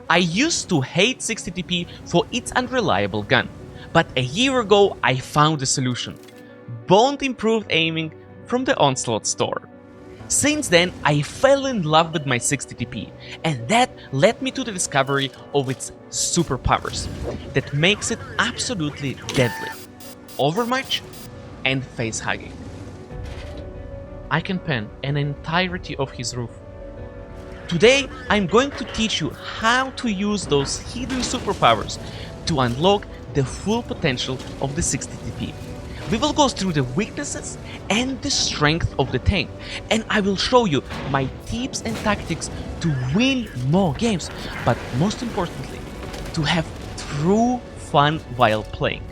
I used to hate 60TP for its unreliable gun, but a year ago I found a solution: Bond improved aiming from the Onslaught store. Since then, I fell in love with my 60TP, and that led me to the discovery of its superpowers that makes it absolutely deadly: Overmatch and Facehugging. I can pen an entirety of his roof. Today, I'm going to teach you how to use those hidden superpowers to unlock the full potential of the 60TP. We will go through the weaknesses and the strength of the tank, and I will show you my tips and tactics to win more games, but most importantly, to have true fun while playing.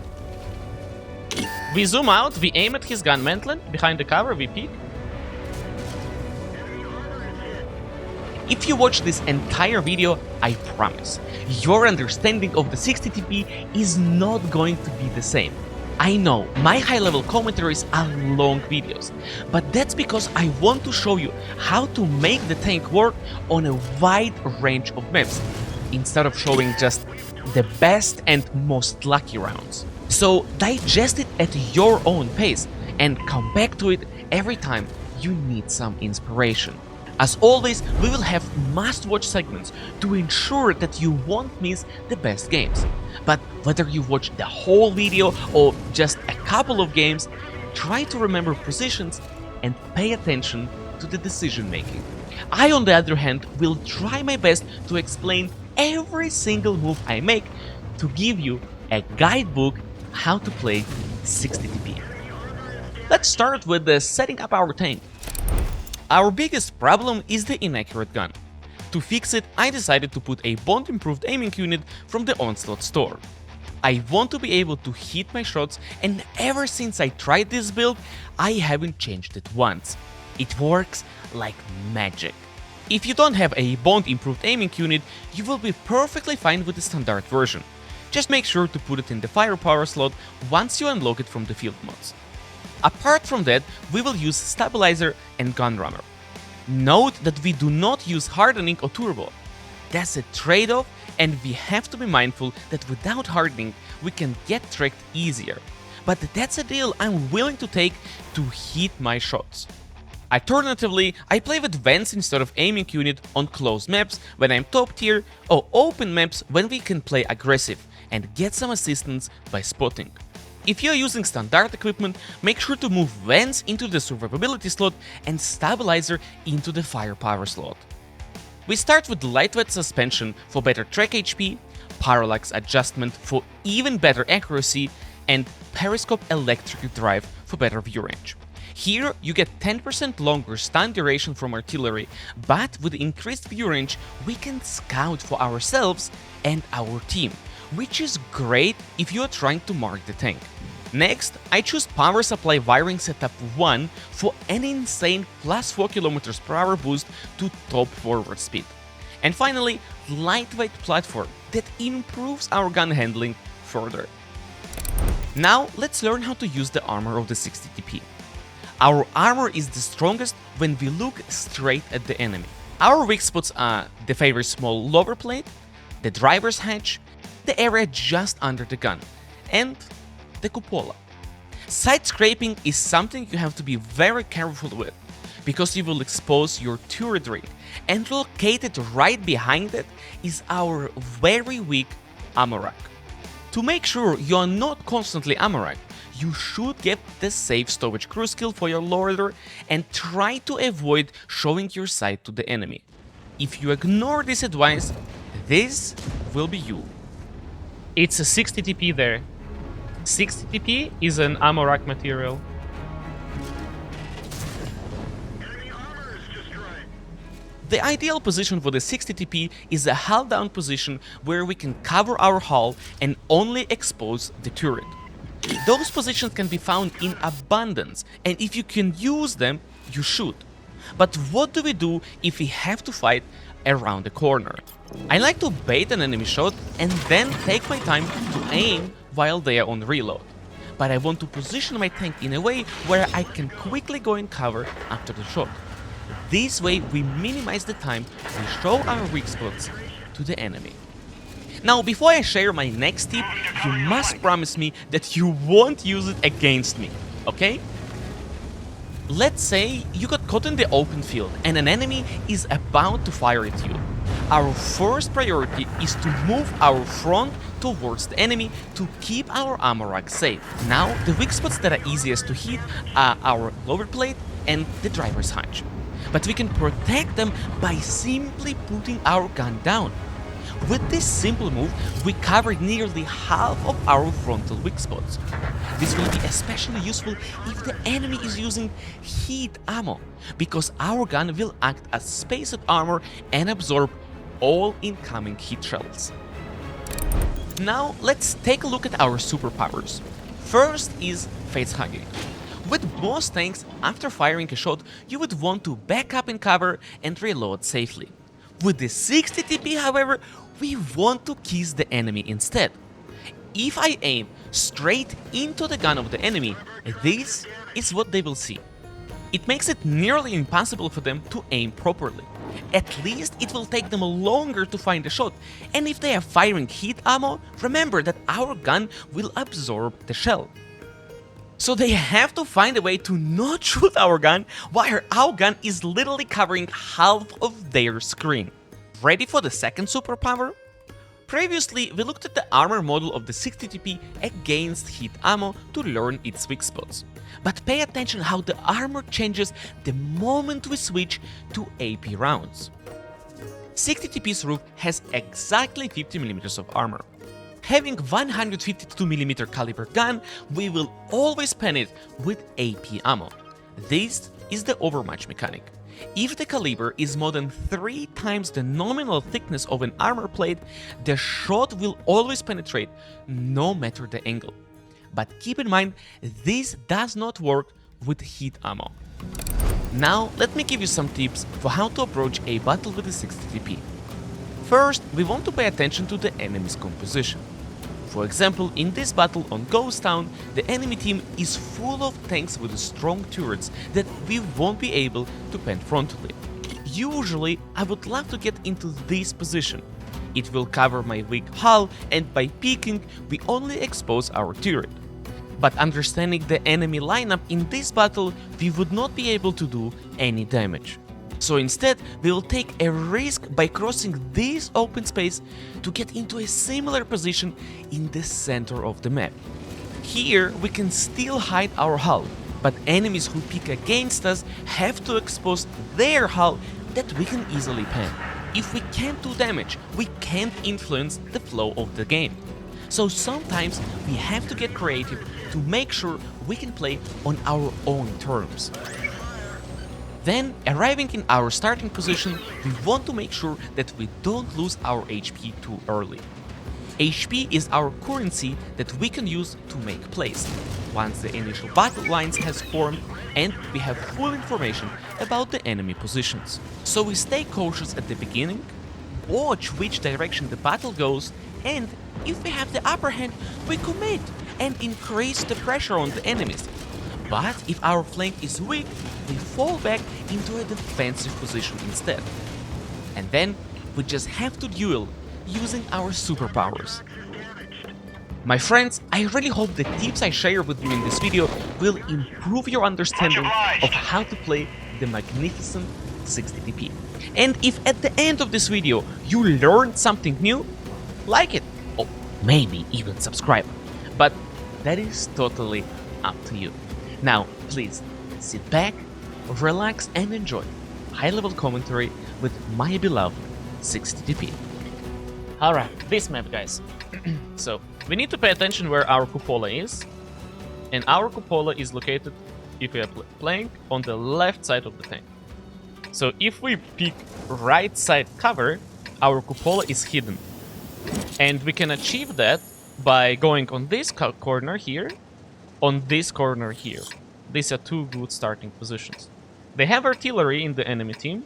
We zoom out, we aim at his gun mantlet, behind the cover we peek. If you watch this entire video, I promise, your understanding of the 60TP is not going to be the same. I know, my high-level commentaries are long videos, but that's because I want to show you how to make the tank work on a wide range of maps, instead of showing just the best and most lucky rounds. So digest it at your own pace and come back to it every time you need some inspiration. As always, we will have must-watch segments to ensure that you won't miss the best games. But whether you watch the whole video or just a couple of games, try to remember positions and pay attention to the decision making. I, on the other hand, will try my best to explain every single move I make to give you a guidebook how to play 60TP. Let's start with setting up our tank. Our biggest problem is the inaccurate gun. To fix it, I decided to put a Bond improved aiming unit from the Onslaught store. I want to be able to hit my shots, and ever since I tried this build, I haven't changed it once. It works like magic. If you don't have a Bond improved aiming unit, you will be perfectly fine with the standard version. Just make sure to put it in the firepower slot once you unlock it from the field mods. Apart from that, we will use stabilizer and gun rammer. Note that we do not use hardening or turbo. That's a trade-off, and we have to be mindful that without hardening we can get tracked easier. But that's a deal I'm willing to take to hit my shots. Alternatively, I play with vents instead of aiming unit on closed maps when I'm top tier, or open maps when we can play aggressive and get some assistance by spotting. If you're using standard equipment, make sure to move vents into the survivability slot and stabilizer into the firepower slot. We start with lightweight suspension for better track HP, parallax adjustment for even better accuracy, and periscope electric drive for better view range. Here you get 10% longer stun duration from artillery, but with increased view range we can scout for ourselves and our team, which is great if you are trying to mark the tank. Next, I choose power supply wiring setup 1 for an insane plus 4 km/h boost to top forward speed. And finally, lightweight platform that improves our gun handling further. Now let's learn how to use the armor of the 60TP. Our armor is the strongest when we look straight at the enemy. Our weak spots are the very small lower plate, the driver's hatch, the area just under the gun, and the cupola. Side scraping is something you have to be very careful with, because you will expose your turret ring, and located right behind it is our very weak Ammorack. To make sure you are not constantly Ammorack, you should get the safe stowage crew skill for your loader and try to avoid showing your sight to the enemy. If you ignore this advice, this will be you. It's a 60TP there. 60TP is an Ammorack material. The ideal position for the 60TP is a hull down position where we can cover our hull and only expose the turret. Those positions can be found in abundance, and if you can use them, you should. But what do we do if we have to fight around the corner? I like to bait an enemy shot and then take my time to aim while they are on reload. But I want to position my tank in a way where I can quickly go in cover after the shot. This way we minimize the time we show our weak spots to the enemy. Now, before I share my next tip, you must promise me that you won't use it against me, okay? Let's say you got caught in the open field and an enemy is about to fire at you. Our first priority is to move our front towards the enemy to keep our Ammorack safe. Now, the weak spots that are easiest to hit are our lower plate and the driver's hunch. But we can protect them by simply putting our gun down. With this simple move, we covered nearly half of our frontal weak spots. This will be especially useful if the enemy is using heat ammo, because our gun will act as spaced armor and absorb all incoming heat shells. Now let's take a look at our superpowers. First is Facehugging. With most tanks, after firing a shot, you would want to back up in cover and reload safely. With the 60 TP, however, we want to kiss the enemy instead. If I aim straight into the gun of the enemy, this is what they will see. It makes it nearly impossible for them to aim properly. At least it will take them longer to find a shot, and if they are firing heat ammo, remember that our gun will absorb the shell. So they have to find a way to not shoot our gun while our gun is literally covering half of their screen. Ready for the second superpower? Previously, we looked at the armor model of the 60 TP against heat ammo to learn its weak spots. But pay attention how the armor changes the moment we switch to AP rounds. 60 TP's roof has exactly 50mm of armor. Having 152mm caliber gun, we will always pen it with AP ammo. This is the Overmatch mechanic. If the caliber is more than 3 times the nominal thickness of an armor plate, the shot will always penetrate, no matter the angle. But keep in mind, this does not work with heat ammo. Now, let me give you some tips for how to approach a battle with the 60 TP. First, we want to pay attention to the enemy's composition. For example, in this battle on Ghost Town, the enemy team is full of tanks with strong turrets that we won't be able to pen frontally. Usually, I would love to get into this position. It will cover my weak hull, and by peeking, we only expose our turret. But understanding the enemy lineup in this battle, we would not be able to do any damage. So instead, we will take a risk by crossing this open space to get into a similar position in the center of the map. Here, we can still hide our hull, but enemies who pick against us have to expose their hull that we can easily pen. If we can't do damage, we can't influence the flow of the game. So sometimes we have to get creative to make sure we can play on our own terms. Then, arriving in our starting position, we want to make sure that we don't lose our HP too early. HP is our currency that we can use to make plays, once the initial battle lines has formed and we have full information about the enemy positions. So we stay cautious at the beginning, watch which direction the battle goes, and if we have the upper hand, we commit and increase the pressure on the enemies. But if our flank is weak, we fall back into a defensive position instead. And then we just have to duel using our superpowers. My friends, I really hope the tips I share with you in this video will improve your understanding of how to play the magnificent 60 TP. And if at the end of this video you learned something new, like it, or maybe even subscribe. But that is totally up to you. Now, please sit back, relax and enjoy high-level commentary with my beloved 60 TP. Alright, this map, guys. So, we need to pay attention where our cupola is. And our cupola is located, if we are playing, on the left side of the tank. So, if we pick right side cover, our cupola is hidden. And we can achieve that by going on this corner here, on this corner here. These are two good starting positions. They have artillery in the enemy team,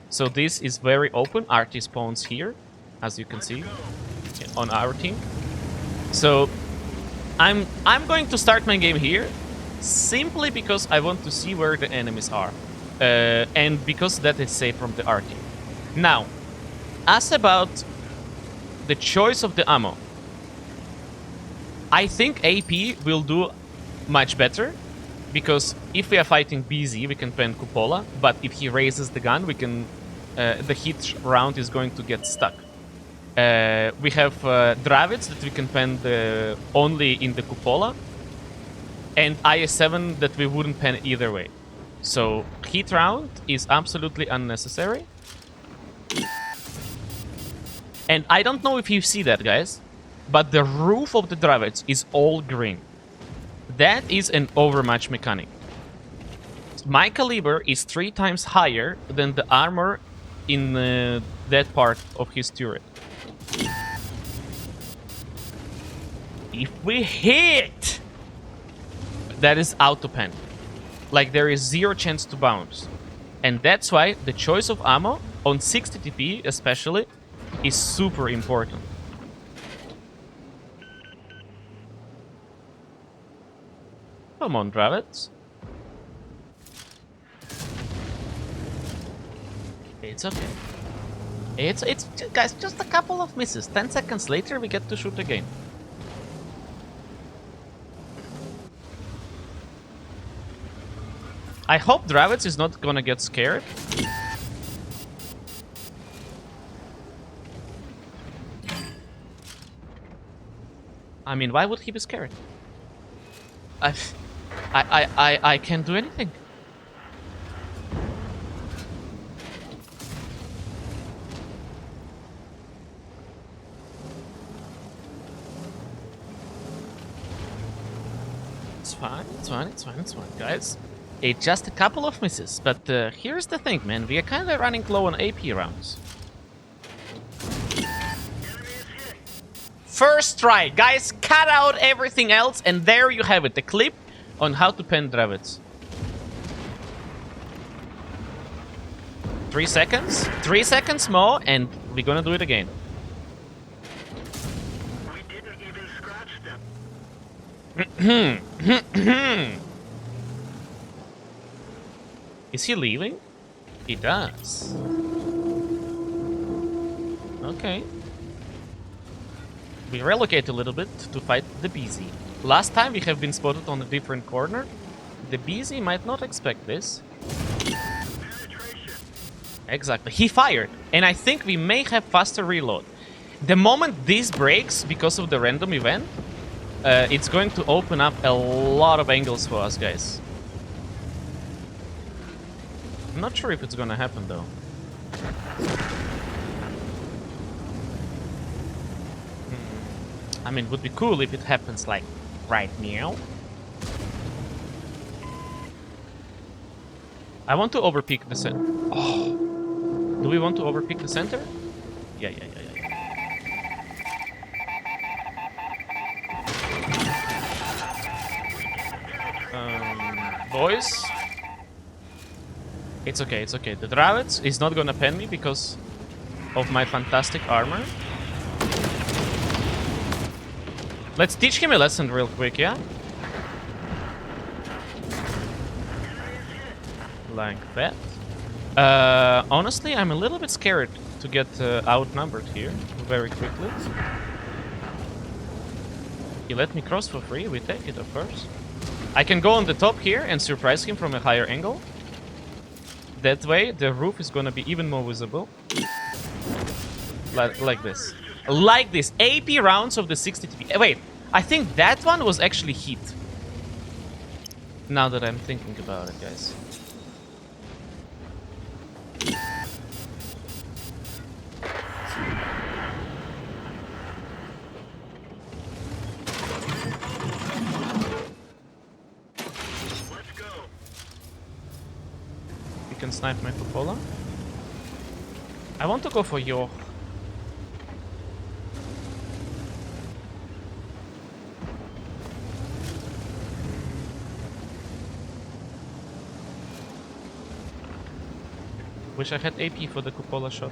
so this is very open. RT spawns here, as you can see, on our team. So I'm going to start my game here, simply because I want to see where the enemies are, and because that is safe from the RT. Now, as about the choice of the ammo. I think AP will do much better, because if we are fighting BZ, we can pen Cupola, but if he raises the gun, we can the hit round is going to get stuck. We have Dravids that we can pen only in the Cupola, and IS-7 that we wouldn't pen either way. So hit round is absolutely unnecessary. And I don't know if you see that, guys, but the roof of the Dravids is all green. That is an overmatch mechanic. My caliber is 3 times higher than the armor in that part of his turret. If we hit, that is auto pen. Like, there is 0 chance to bounce. And that's why the choice of ammo on 60 TP especially is super important. Come on, Dravids. It's okay. It's guys, just a couple of misses. 10 seconds later we get to shoot again. I hope Dravids is not gonna get scared. I mean, why would he be scared? I can't do anything. It's fine, it's fine, it's fine, it's fine, guys. It's just a couple of misses, but here's the thing, man. We are kind of running low on AP rounds. First try, guys. Cut out everything else, and there you have it. The clip on how to pen Dravids. 3 seconds. 3 seconds more, and we're gonna do it again. We didn't even scratch them. Is he leaving? He does. Okay. We relocate a little bit to fight the BZ. Last time we have been spotted on a different corner. The BZ might not expect this. Exactly. He fired. And I think we may have faster reload. The moment this breaks because of the random event, it's going to open up a lot of angles for us, guys. I'm not sure if it's gonna happen, though. I mean, it would be cool if it happens, like, right now. I want to overpeak the center. Oh. Do we want to overpeak the center? Yeah. Boys. It's okay, it's okay. The Dravids is not gonna pen me because of my fantastic armor. Let's teach him a lesson real quick, yeah? Like that. Honestly, I'm a little bit scared to get outnumbered here very quickly. He let me cross for free, we take it, of course. I can go on the top here and surprise him from a higher angle. That way, the roof is gonna be even more visible. Like this. Like this. 80 rounds of the 60 TP. Wait, I think that one was actually hit. Now that I'm thinking about it, guys. You can snipe my cupola. I want to go for your. Wish I had AP for the cupola shot.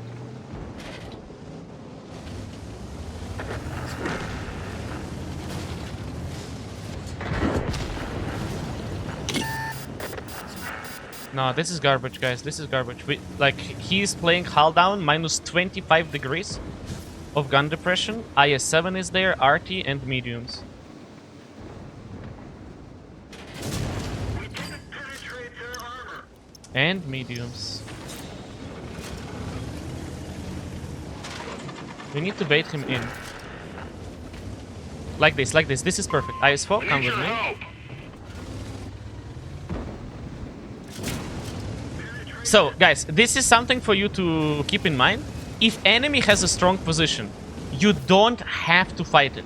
No, this is garbage, guys. This is garbage. Like, he's playing hull down, minus 25 degrees. of gun depression. IS-7 is there, RT, and mediums. We didn't penetrate their armor. And mediums. We need to bait him in. Like this, like this. This is perfect. IS-4, come with me. So, guys, this is something for you to keep in mind. If enemy has a strong position, you don't have to fight it.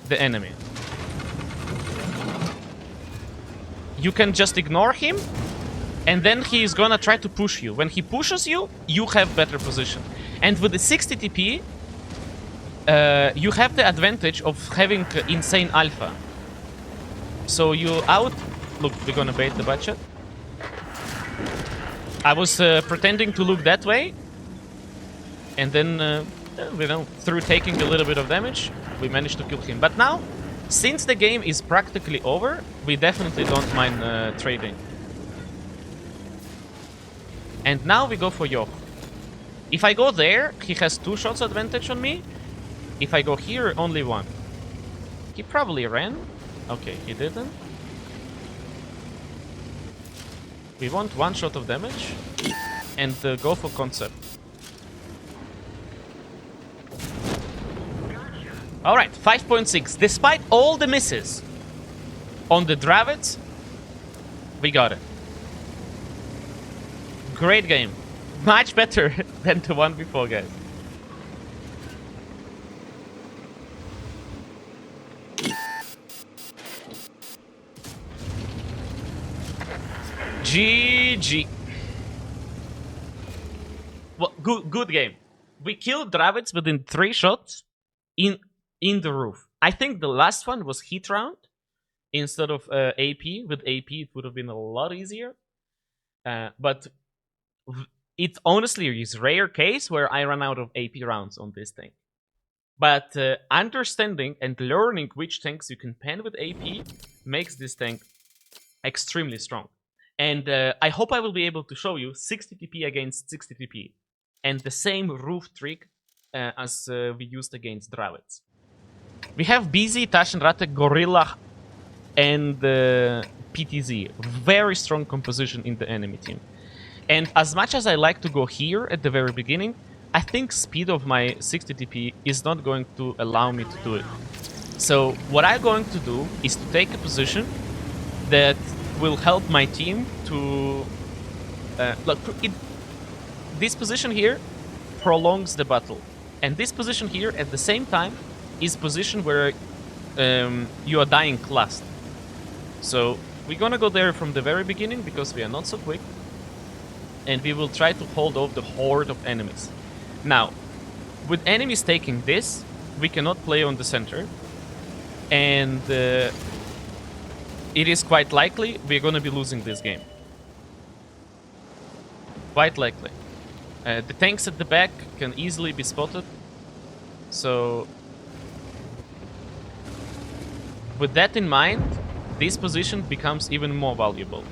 The enemy. You can just ignore him, and then he is gonna try to push you. When he pushes you, you have better position. And with the 60 TP, you have the advantage of having insane alpha. So you out... Look, we're gonna bait the budget. I was pretending to look that way. And then, you know, through taking a little bit of damage, we managed to kill him. But now, since the game is practically over, we definitely don't mind trading. And now we go for Yoch. If I go there, he has 2 shots advantage on me. If I go here, only 1. He probably ran. Okay, he didn't. We want 1 shot of damage. And go for concept. Alright, 5.6. Despite all the misses on the Dravits, we got it. Great game. Much better than the one before, guys. GG. Well, good game. We killed Dravits within 3 shots in the roof. I think the last one was hit round instead of AP. With AP, it would have been a lot easier. But it honestly is rare case where I run out of AP rounds on this thing. But understanding and learning which tanks you can pen with AP makes this tank extremely strong. And I hope I will be able to show you 60 TP against 60 TP. And the same roof trick as we used against Dravits. We have BZ, Taschenratte, Gorilla, and PTZ. Very strong composition in the enemy team. And as much as I like to go here at the very beginning, I think speed of my 60 TP is not going to allow me to do it. So what I'm going to do is to take a position that will help my team to... look, this position here prolongs the battle. And this position here, at the same time, is position where you are dying last. So we're gonna go there from the very beginning because we are not so quick. And we will try to hold off the horde of enemies. Now, with enemies taking this, we cannot play on the center. And it is quite likely we're gonna be losing this game. Quite likely. The tanks at the back can easily be spotted. So, with that in mind, this position becomes even more valuable.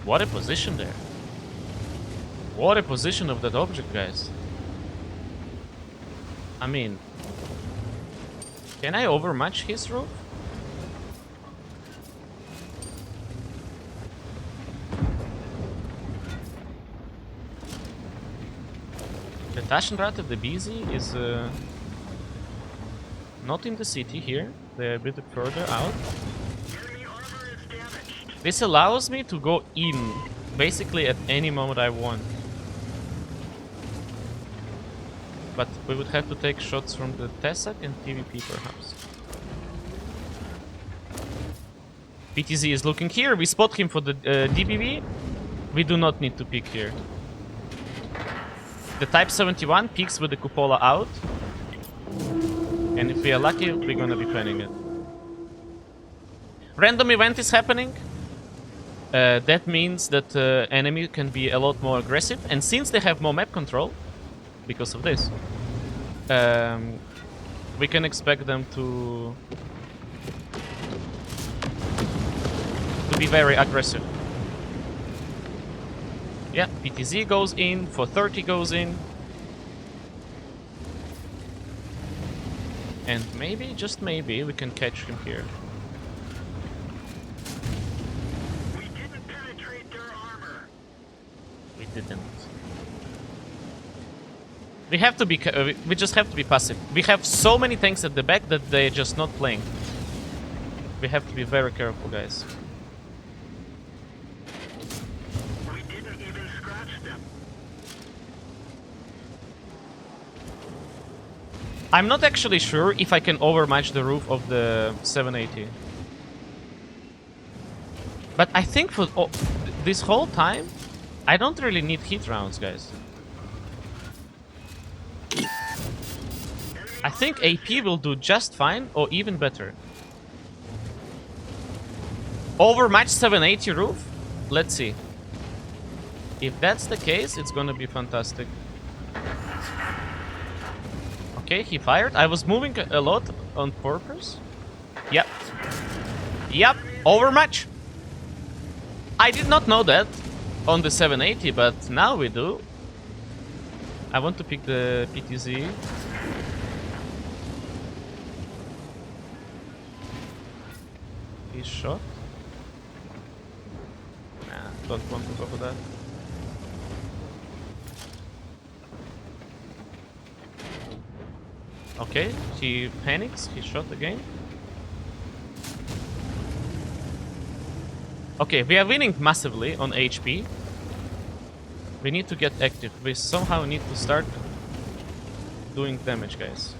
What a position there. What a position of that object, guys. I mean, can I overmatch his roof? The Taschenratte of the BZ is not in the city here. They're a bit further out. This allows me to go in, basically at any moment I want. But we would have to take shots from the Tessak and TVP perhaps. PTZ is looking here, we spot him for the DBV. We do not need to peek here. The Type 71 peeks with the cupola out. And if we are lucky, we're gonna be planning it. Random event is happening. That means that enemy can be a lot more aggressive, and since they have more map control, because of this, we can expect them to be very aggressive. Yeah, PTZ goes in, for 30 goes in. And maybe, just maybe, we can catch him here. We didn't penetrate their armor. We didn't. We have to be. We just have to be passive. We have so many tanks at the back that they're just not playing. We have to be very careful, guys. We didn't even scratch them. I'm not actually sure if I can overmatch the roof of the 780. But I think for this whole time, I don't really need hit rounds, guys. I think AP will do just fine, or even better. Overmatch 780 roof? Let's see. If that's the case, it's gonna be fantastic. Okay, he fired. I was moving a lot on purpose. Yep. Yep, overmatch. I did not know that on the 780, but now we do. I want to pick the PTZ. He's shot. Nah, don't want to go for that. Okay, he panics, he shot again. Okay, we are winning massively on HP. We need to get active. We somehow need to start doing damage, guys.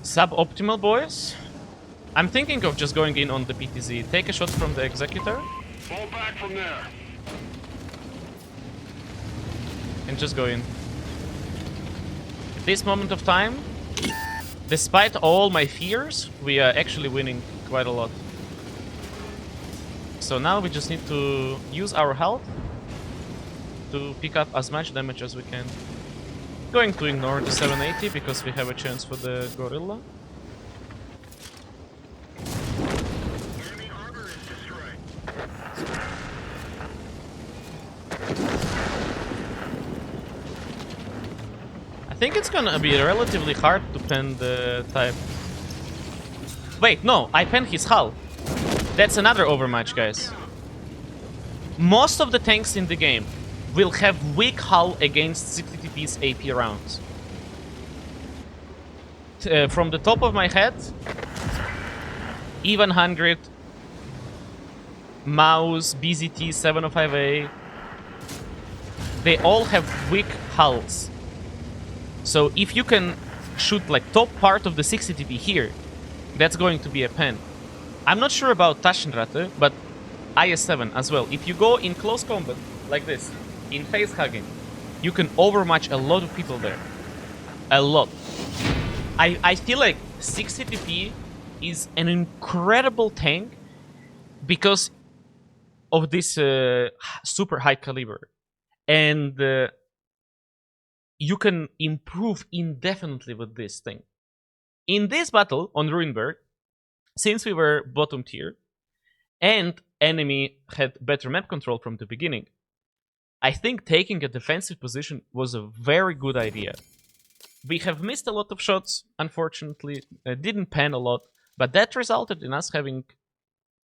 Suboptimal, boys. I'm thinking of just going in on the PTZ. Take a shot from the Executor. Fall back from there. And just go in. At this moment of time, despite all my fears, we are actually winning quite a lot. So now we just need to use our health to pick up as much damage as we can. Going to ignore the 780 because we have a chance for the Gorilla. Enemy armor is destroyed. I think it's gonna be relatively hard to pen the type. Wait, no, I pen his hull. That's another overmatch, guys. Most of the tanks in the game will have weak hull against 60TP's AP rounds. From the top of my head, E100, Mouse, BZT, 705A, they all have weak hulls. So if you can shoot like top part of the 60TP here, that's going to be a pen. I'm not sure about Taschenratte, but IS-7 as well. If you go in close combat like this, in Facehugging, you can overmatch a lot of people there. A lot. I feel like 60TP is an incredible tank because of this super high caliber. And you can improve indefinitely with this thing. In this battle on Ruinberg, since we were bottom tier, and enemy had better map control from the beginning, I think taking a defensive position was a very good idea. We have missed a lot of shots, unfortunately, didn't pen a lot, but that resulted in us having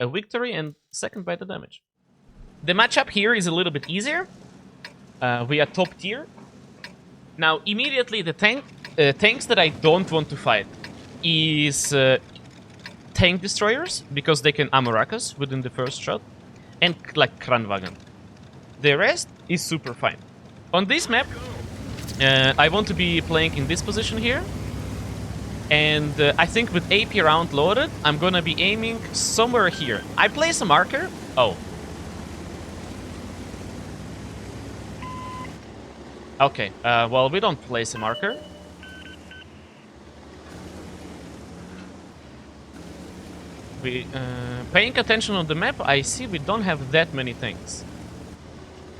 a victory and second by the damage. The matchup here is a little bit easier. We are top tier. Now, immediately the tanks that I don't want to fight is tank destroyers, because they can Ammorack us within the first shot, and like Kranwagen. The rest is super fine. On this map, I want to be playing in this position here, and I think with AP round loaded, I'm gonna be aiming somewhere here. I place a marker. Oh. Okay, well, we don't place a marker. We, paying attention on the map, I see we don't have that many tanks.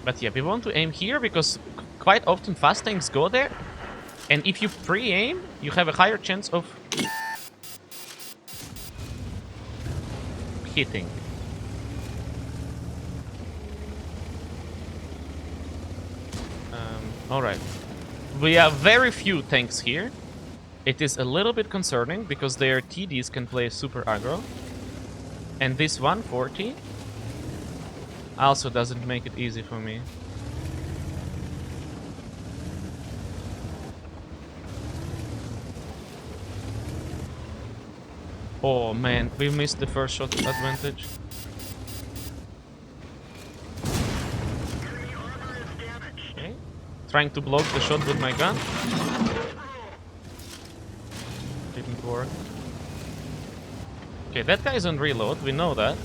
But yeah, we want to aim here because quite often fast tanks go there And if you pre-aim, you have a higher chance of hitting. Alright. We have very few tanks here. It is a little bit concerning because their TDs can play super aggro. And this 140 also doesn't make it easy for me. Oh man, we missed the first shot advantage. Okay. Trying to block the shot with my gun. Didn't work. Okay, that guy is on reload, we know that.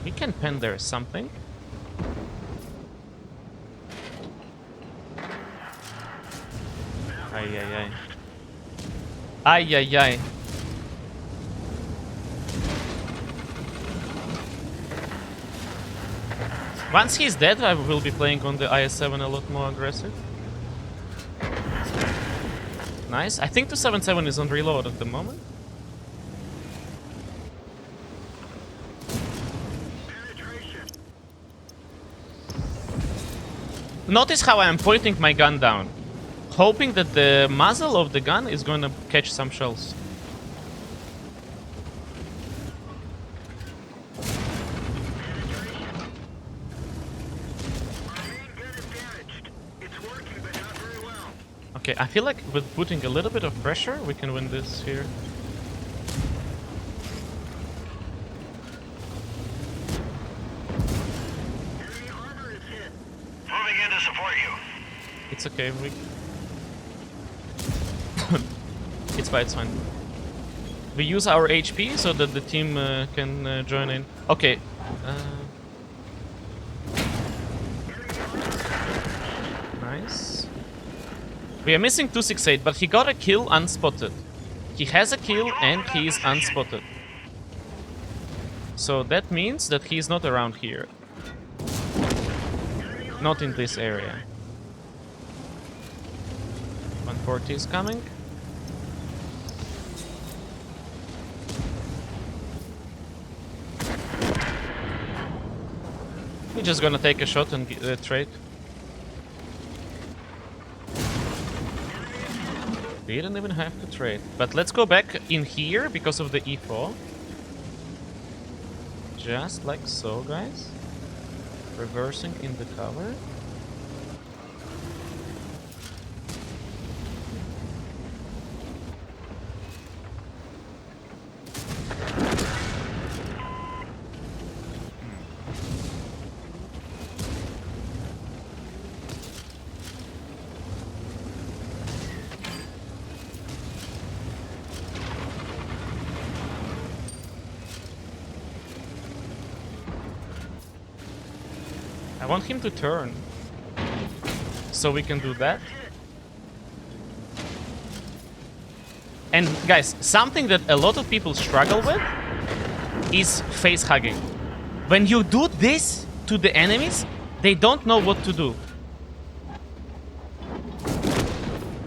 We can pen there something. Ay, ay, ay. Ay, ay, ay. Once he's dead, I will be playing on the IS-7 a lot more aggressive. Nice. I think 277 is on reload at the moment. Notice how I am pointing my gun down, hoping that the muzzle of the gun is gonna catch some shells. Okay, I feel like with putting a little bit of pressure, we can win this here. Moving in to support you. It's okay, we... it's fine, it's fine. We use our HP so that the team can join in. Okay. Nice. We are missing 268, but he got a kill unspotted. He has a kill and he is unspotted. So that means that he is not around here. Not in this area. 140 is coming. We're just gonna take a shot and trade. We didn't even have to trade. But let's go back in here because of the E4. Just like so, guys. Reversing in the cover. I want him to turn, so we can do that. And guys, something that a lot of people struggle with is face hugging. When you do this to the enemies, they don't know what to do.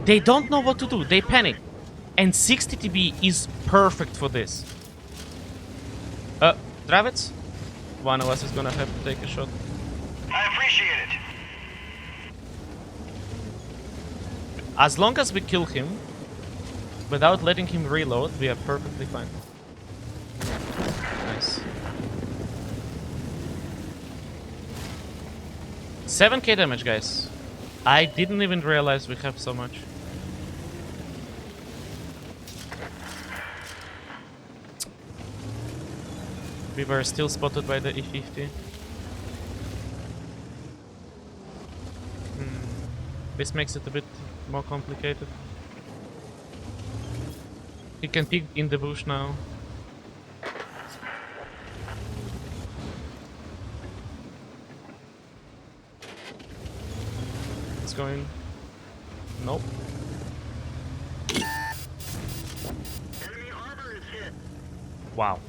They don't know what to do, they panic. And 60 TB is perfect for this. Dravets? One of us is gonna have to take a shot. I appreciate it. As long as we kill him, without letting him reload, we are perfectly fine. Nice. 7k damage, guys. I didn't even realize we have so much. We were still spotted by the E50. This makes it a bit more complicated. He can peek in the bush now. It's going. Nope. Enemy armor is hit. Wow.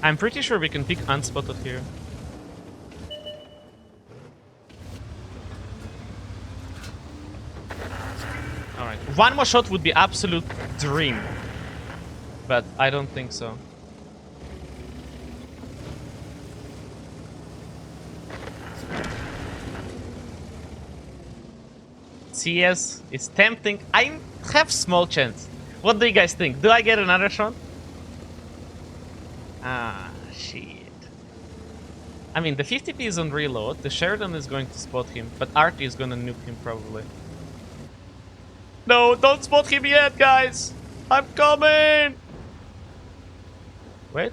I'm pretty sure we can pick unspotted here. Alright, one more shot would be absolute dream. But I don't think so. CS is tempting. I have small chance. What do you guys think? Do I get another shot? Ah, shit. I mean, the 50p is on reload. The Sheridan is going to spot him, but Artie is gonna nuke him probably. No, don't spot him yet, guys! I'm coming! Wait.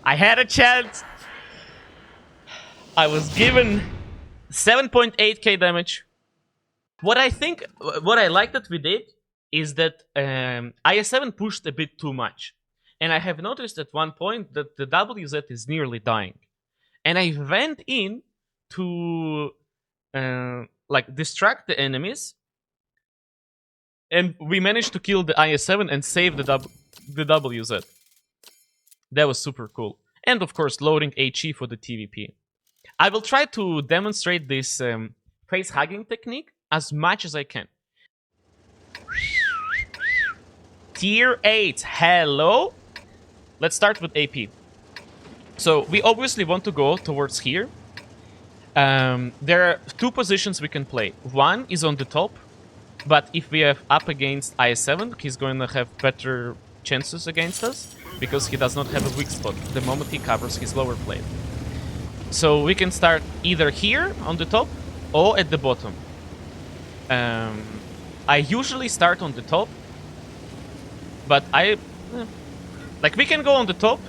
I had a chance! I was given 7.8k damage. What I like that we did is that IS-7 pushed a bit too much. And I have noticed at one point that the WZ is nearly dying. And I went in to like distract the enemies. And we managed to kill the IS-7 and save the WZ. That was super cool. And of course loading HE for the TVP. I will try to demonstrate this face-hugging technique as much as I can. Tier 8, hello? Let's start with AP. So we obviously want to go towards here. There are two positions we can play. One is on the top, but if we have up against IS-7, he's going to have better chances against us, because he does not have a weak spot the moment he covers his lower plate. So we can start either here on the top or at the bottom. I usually start on the top, but like we can go on the top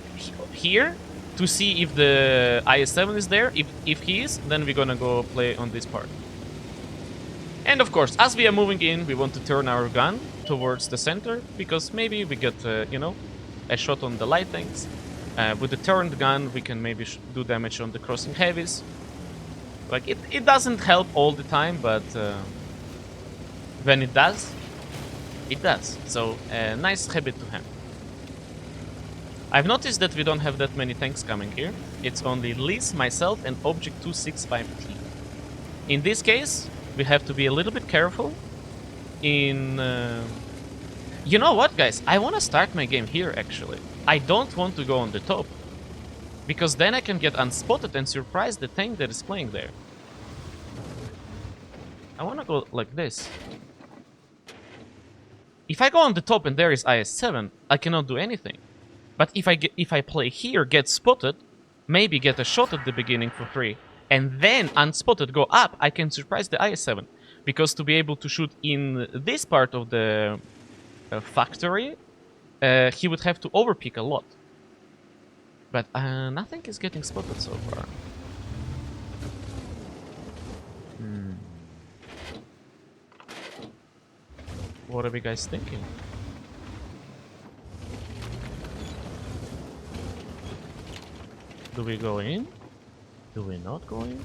here to see if the IS-7 is there. If he is, then we're gonna go play on this part. And of course, as we are moving in, we want to turn our gun towards the center, because maybe we get, you know, a shot on the light tanks. With the turned gun, we can maybe do damage on the crossing heavies. Like, it doesn't help all the time, but when it does, it does. So, a nice habit to have. I've noticed that we don't have that many tanks coming here. It's only Liz, myself, and Object 265T. In this case, we have to be a little bit careful in... You know what, guys? I want to start my game here, actually. I don't want to go on the top, because then I can get unspotted and surprise the tank that is playing there. I want to go like this. If I go on the top and there is IS-7, I cannot do anything. But if I play here, get spotted, maybe get a shot at the beginning for free, and then unspotted go up, I can surprise the IS-7. Because to be able to shoot in this part of the factory, he would have to overpick a lot. But nothing is getting spotted so far. What are we guys thinking? Do we go in? Do we not go in?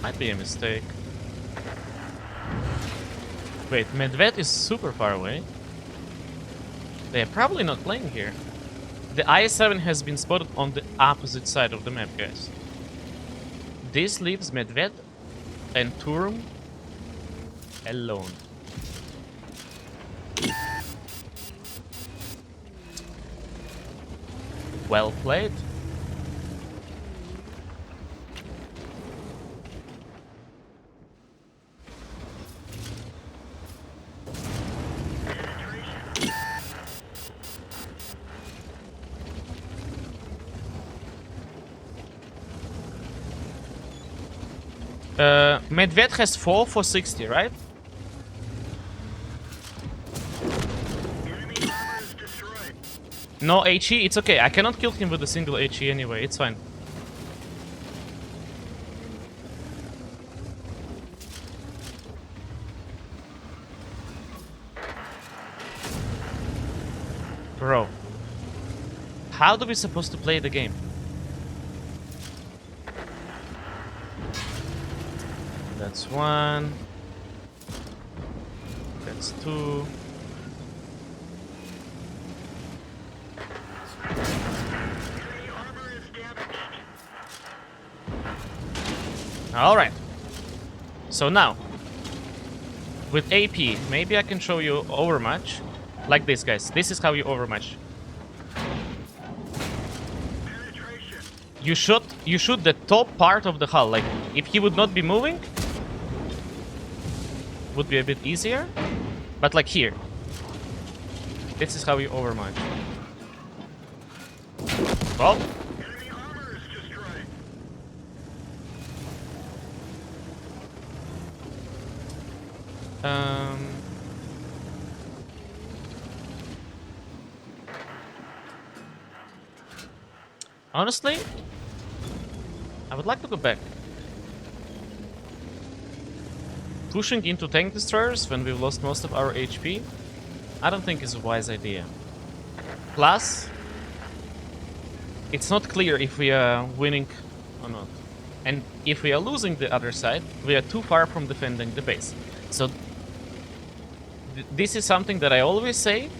Might be a mistake. Wait, Medved is super far away. They're probably not playing here. The IS-7 has been spotted on the opposite side of the map, guys. This leaves Medved and Turum alone. Well played. Medved has 4 for 60, right? Enemy armor is destroyed. No HE, it's okay. I cannot kill him with a single HE anyway, it's fine. Bro. How do we supposed to play the game? That's 1. That's 2. Enemy armor is damaged. Alright. So now, with AP, maybe I can show you Overmatch. Like this, guys. This is how you Overmatch. Penetration. You shoot the top part of the hull. Like, if he would not be moving, would be a bit easier. But like here. This is how you Overmatch. Well, Enemy armor is destroyed. Honestly, I would like to go back. Pushing into tank destroyers when we've lost most of our HP, I don't think is a wise idea. Plus, it's not clear if we are winning or not. And if we are losing the other side, we are too far from defending the base. So, this is something that I always say.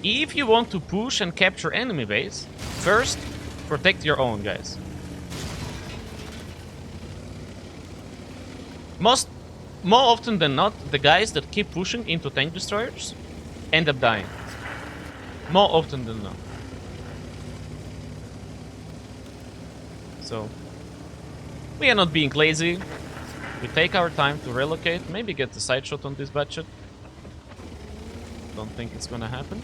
If you want to push and capture enemy base, first, protect your own, guys. More often than not, the guys that keep pushing into tank destroyers end up dying. More often than not. So, we are not being lazy. We take our time to relocate, maybe get the side shot on this budget. Don't think it's gonna happen.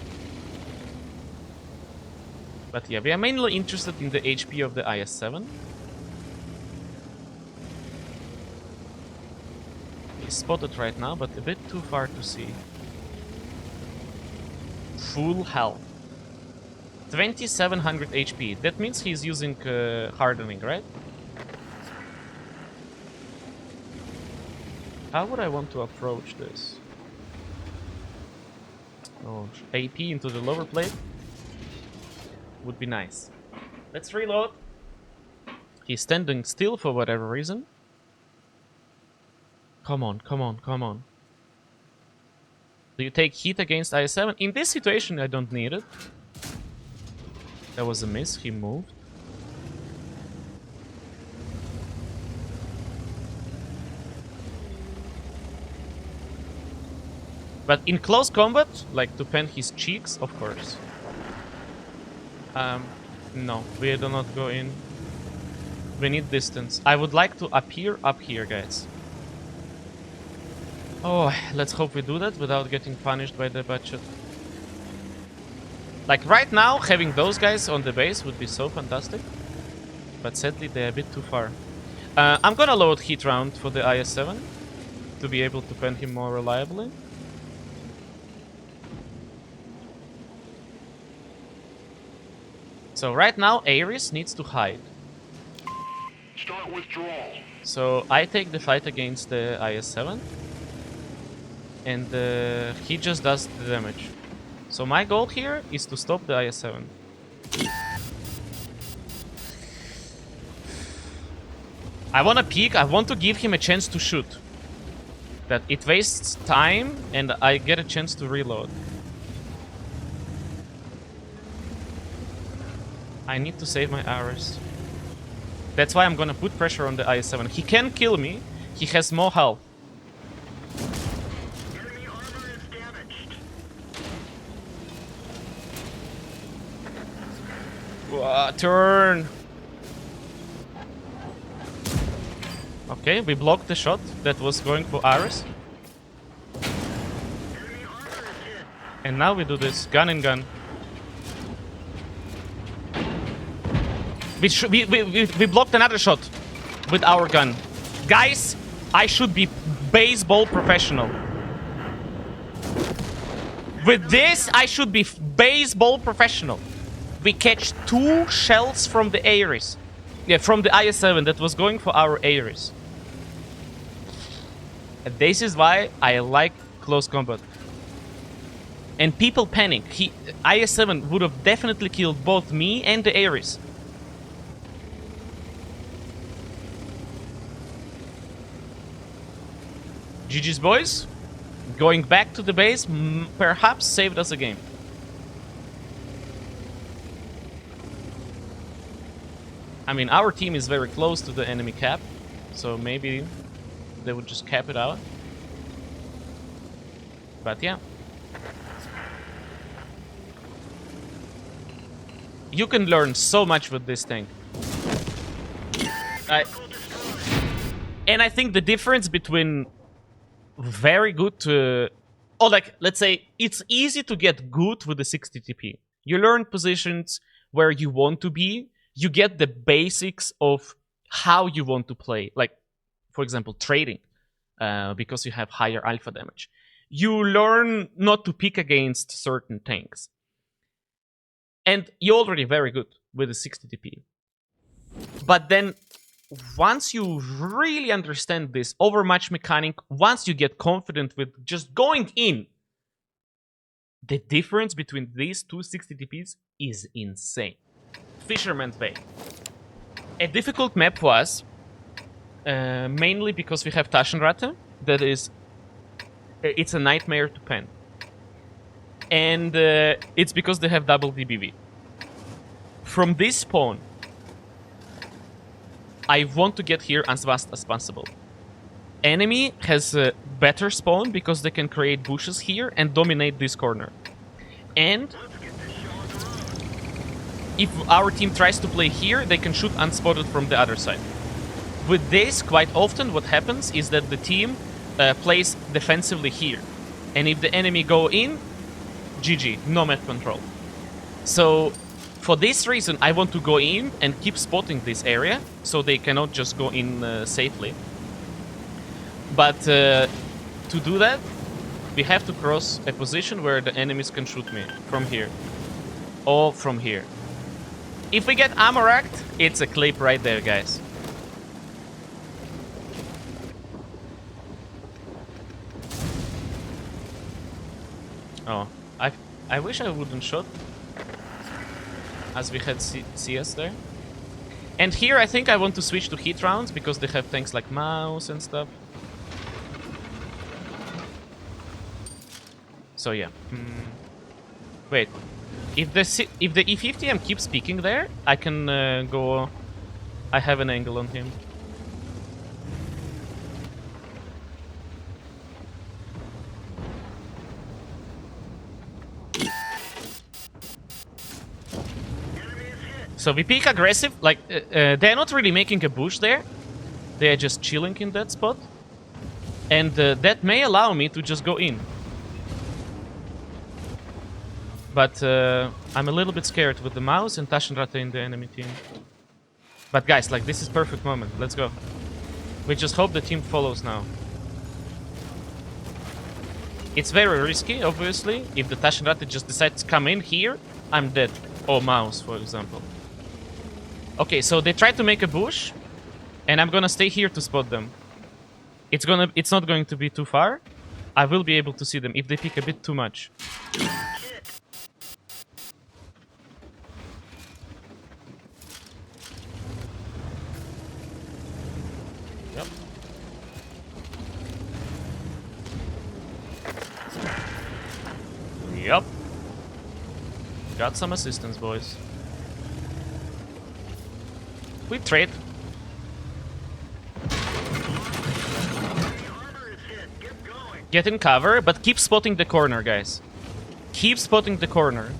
But yeah, we are mainly interested in the HP of the IS-7. He's spotted right now, but a bit too far to see. Full health. 2700 HP. That means he's using hardening, right? How would I want to approach this? Oh, AP into the lower plate would be nice. Let's reload. He's standing still for whatever reason. Come on, come on, come on. Do you take heat against IS-7? In this situation, I don't need it. That was a miss. He moved. But in close combat, like to pen his cheeks, of course. No, we do not go in. We need distance. I would like to appear up here, guys. Oh, let's hope we do that without getting punished by the budget. Like right now, having those guys on the base would be so fantastic. But sadly, they're a bit too far. I'm gonna load heat round for the IS-7 to be able to pen him more reliably. So right now, Ares needs to hide. Start withdrawal. So I take the fight against the IS-7. And he just does the damage. So my goal here is to stop the IS-7. I want to peek, I want to give him a chance to shoot. That it wastes time and I get a chance to reload. I need to save my hours. That's why I'm gonna put pressure on the IS-7. He can kill me, he has more health. Enemy armor is damaged. Turn! Okay, we blocked the shot that was going for Ares. Enemy armor is hit. And now we do this gun and gun. We blocked another shot with our gun. Guys, I should be baseball professional. With this, I should be baseball professional. We catch 2 shells from the Ares. Yeah, from the IS-7 that was going for our Ares. And this is why I like close combat. And people panic. IS-7 would have definitely killed both me and the Ares. GG's, boys. Going back to the base perhaps saved us a game. I mean, our team is very close to the enemy cap, so maybe they would just cap it out. But yeah. You can learn so much with this thing. And I think the difference between very good to... Or like, let's say, it's easy to get good with the 60 TP. You learn positions where you want to be. You get the basics of how you want to play. Like, for example, trading. Because you have higher alpha damage. You learn not to pick against certain tanks. And you're already very good with the 60 TP. But then, once you really understand this overmatch mechanic, once you get confident with just going in, the difference between these two 60 TPs is insane. Fisherman Bay. A difficult map for us, mainly because we have Taschenratte, that is... It's a nightmare to pen. And it's because they have double DBV. From this spawn, I want to get here as fast as possible. Enemy has a better spawn because they can create bushes here and dominate this corner. And if our team tries to play here, they can shoot unspotted from the other side. With this, quite often what happens is that the team plays defensively here. And if the enemy go in, GG, no map control. So, for this reason, I want to go in and keep spotting this area, so they cannot just go in safely. But to do that, we have to cross a position where the enemies can shoot me from here. Or from here. If we get Ammorack, it's a clip right there, guys. Oh, I wish I wouldn't shot, as we had CS there. And here I think I want to switch to hit rounds because they have things like mouse and stuff. So yeah. Wait, if the E50M keeps peeking there, I can go. I have an angle on him. So we peek aggressive, like, they're not really making a bush there. They're just chilling in that spot. And that may allow me to just go in. But I'm a little bit scared with the mouse and Taschenratte in the enemy team. But guys, like, this is perfect moment. Let's go. We just hope the team follows now. It's very risky, obviously. If the Taschenratte just decides to come in here, I'm dead. Or mouse, for example. Okay, so they tried to make a bush, and I'm gonna stay here to spot them. It's not going to be too far. I will be able to see them if they pick a bit too much. Yep. Yep. Got some assistance, boys. We trade. Get in cover, but keep spotting the corner, guys. Keep spotting the corner.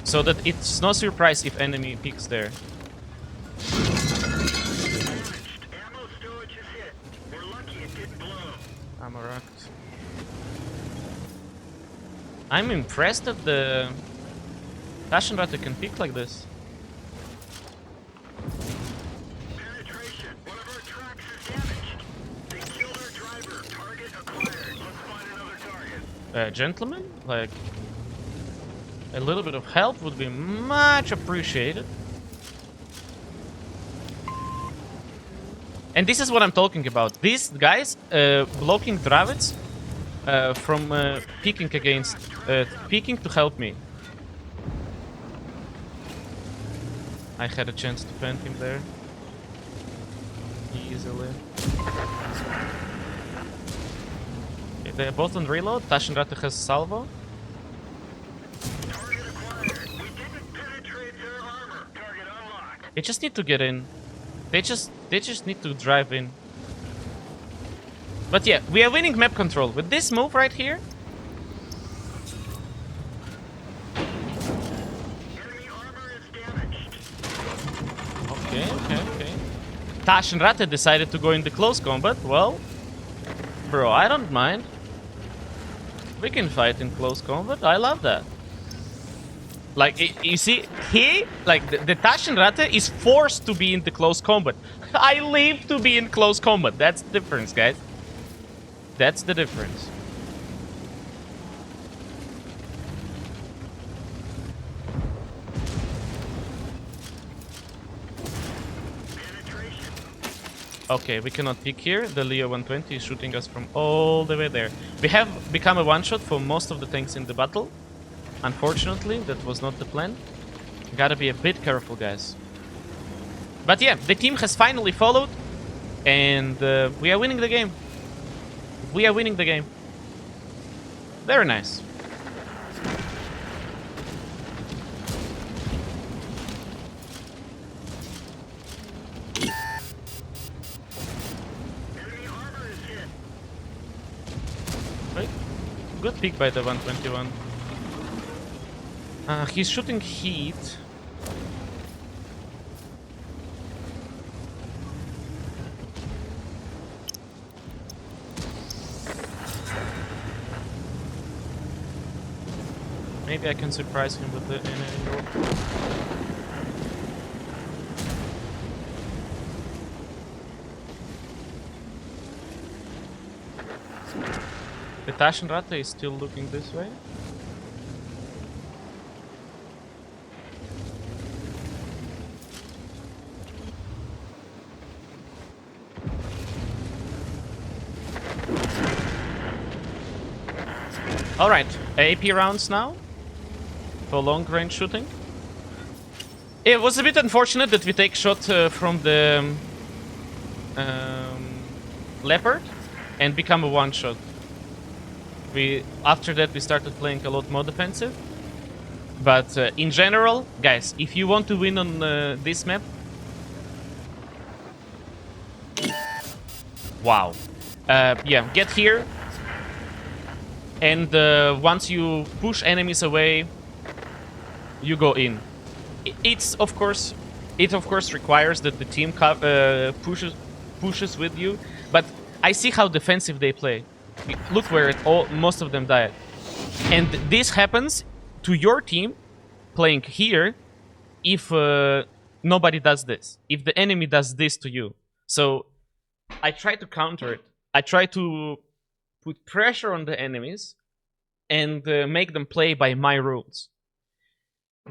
So that it's no surprise if enemy peeks there. Ammorack. I'm impressed that the Taschenratte can peek like this. Gentlemen, like, a little bit of help would be much appreciated. And this is what I'm talking about. These guys blocking Dravids from peeking to help me. I had a chance to fend him there. Easily. Okay, they're both on reload. Taschenratte has salvo. Target acquired. We didn't penetrate their armor. Target unlocked. They just need to get in. They just need to drive in. But yeah, we are winning map control with this move right here. Enemy armor is damaged. Okay. Taschenratte decided to go into close combat. Well, bro, I don't mind. We can fight in close combat. I love that. Like, you see, the Taschenratte is forced to be in the close combat. I live to be in close combat. That's the difference, guys. That's the difference. Okay, we cannot pick here. The Leo 120 is shooting us from all the way there. We have become a one-shot for most of the tanks in the battle. Unfortunately, that was not the plan. Gotta be a bit careful, guys. But yeah, the team has finally followed. And we are winning the game. We are winning the game. Very nice. Enemy armor is hit. Right? Good pick by the 121. He's shooting heat. Maybe I can surprise him with the angle. The Taschenratte is still looking this way. Alright, AP rounds now. For long range shooting. It was a bit unfortunate that we take shot from the Leopard and become a one-shot. After that we started playing a lot more defensive. But in general, guys, if you want to win on this map... Wow. Yeah, get here. And once you push enemies away, you go in. It of course requires that the team pushes with you. But I see how defensive they play. Look where most of them died. And this happens to your team playing here if nobody does this. If the enemy does this to you. So I try to counter it. I try to put pressure on the enemies and make them play by my rules.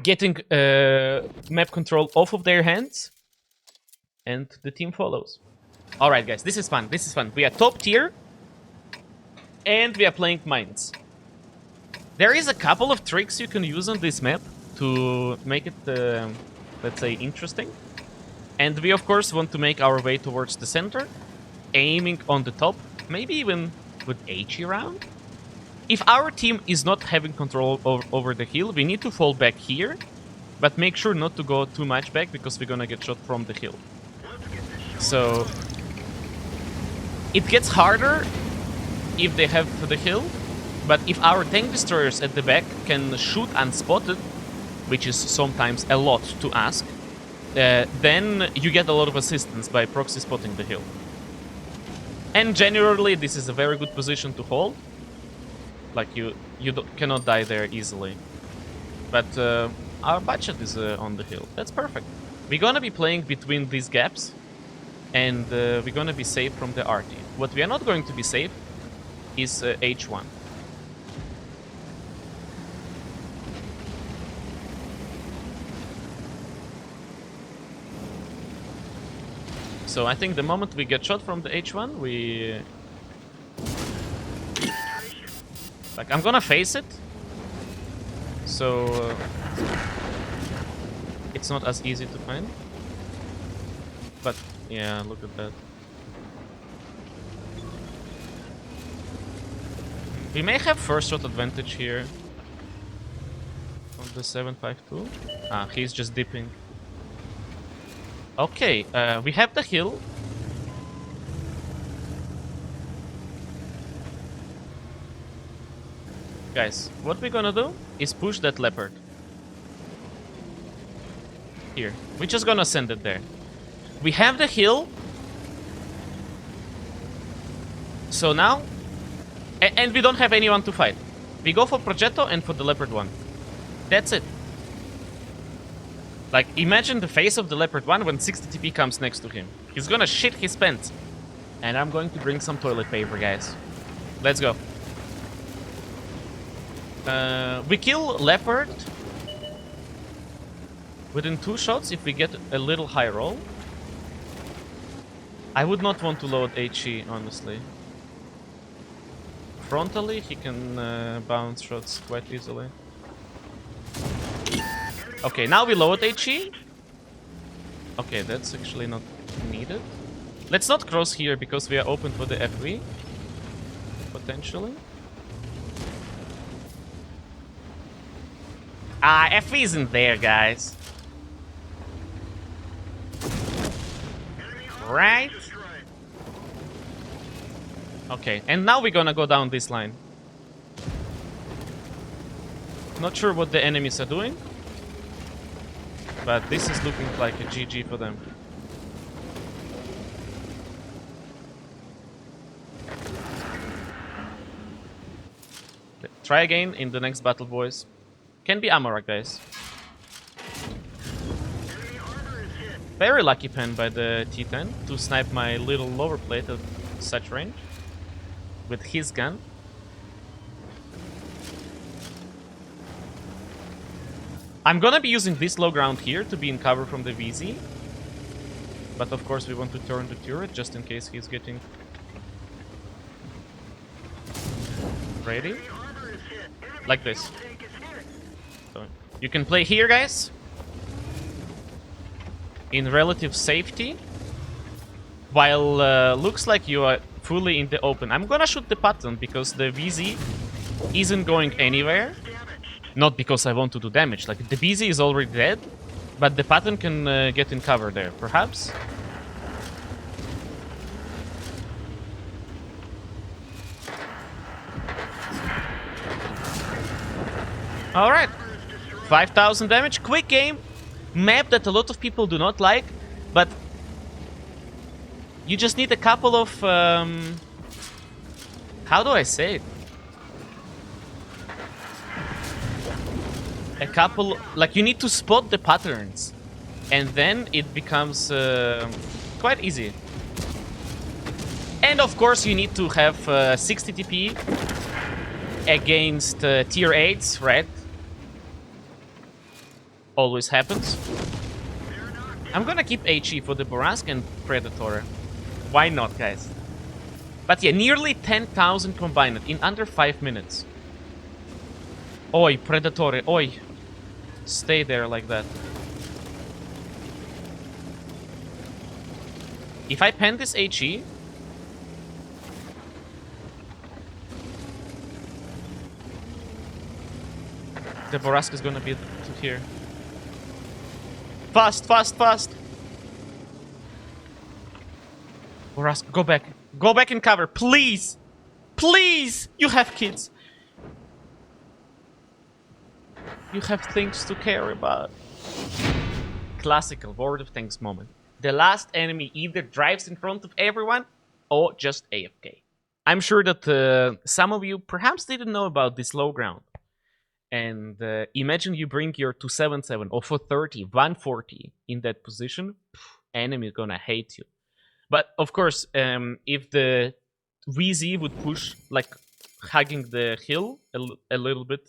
Getting map control off of their hands, and the team follows. Alright guys, this is fun, this is fun. We are top tier, and we are playing mines. There is a couple of tricks you can use on this map to make it, let's say, interesting. And we of course want to make our way towards the center, aiming on the top, maybe even with HE round. If our team is not having control over the hill, we need to fall back here, but make sure not to go too much back because we're gonna get shot from the hill. So it gets harder if they have the hill, but if our tank destroyers at the back can shoot unspotted, which is sometimes a lot to ask, then you get a lot of assistance by proxy spotting the hill. And generally, this is a very good position to hold. Like, you cannot die there easily. But our budget is on the hill. That's perfect. We're gonna be playing between these gaps. And we're gonna be safe from the RT. What we are not going to be safe is H1. So I think the moment we get shot from the H1, we... Like, I'm gonna face it. So... it's not as easy to find. But, yeah, look at that. We may have first shot advantage here. On the 752. Ah, he's just dipping. Okay, we have the hill. Guys, what we're gonna do is push that leopard. Here. We're just gonna send it there. We have the hill. So now... And we don't have anyone to fight. We go for Progetto and for the leopard one. That's it. Like, imagine the face of the leopard one when 60 TP comes next to him. He's gonna shit his pants. And I'm going to bring some toilet paper, guys. Let's go. We kill leopard within 2 shots if we get a little high roll. I would not want to load HE, honestly. Frontally, he can bounce shots quite easily. Okay, now we load HE. Okay, that's actually not needed. Let's not cross here because we are open for the FV. Potentially. Ah, FV isn't there, guys. Right? Okay, and now we're gonna go down this line. Not sure what the enemies are doing. But this is looking like a GG for them. Try again in the next battle, boys. Can be Ammorack, guys. Very lucky pen by the T10 to snipe my little lower plate at such range. With his gun. I'm gonna be using this low ground here to be in cover from the VZ. But of course we want to turn the turret just in case he's getting ready. Like this. So you can play here, guys. In relative safety. While looks like you are fully in the open. I'm gonna shoot the pattern because the VZ isn't going anywhere. Not because I want to do damage. Like, the VZ is already dead. But the pattern can get in cover there, perhaps. Alright. 5,000 damage. Quick game. Map that a lot of people do not like. But you just need a couple of... how do I say it? A couple... Like, you need to spot the patterns. And then it becomes quite easy. And of course you need to have 60 TP against tier 8s, right? Always happens. I'm gonna keep HE for the Borask and Predator. Why not, guys? But yeah, nearly 10,000 combined in under 5 minutes. Oi, Predator, oi. Stay there like that. If I pen this HE... the Borask is gonna be to here. Fast, fast, fast! Borask, go back. Go back in cover, please! Please! You have kids. You have things to care about. Classical Word of Thanks moment. The last enemy either drives in front of everyone or just AFK. I'm sure that some of you perhaps didn't know about this low ground. And imagine you bring your 277 or 430, 140 in that position. Enemy is gonna hate you. But of course, if the VZ would push, like hugging the hill a little bit,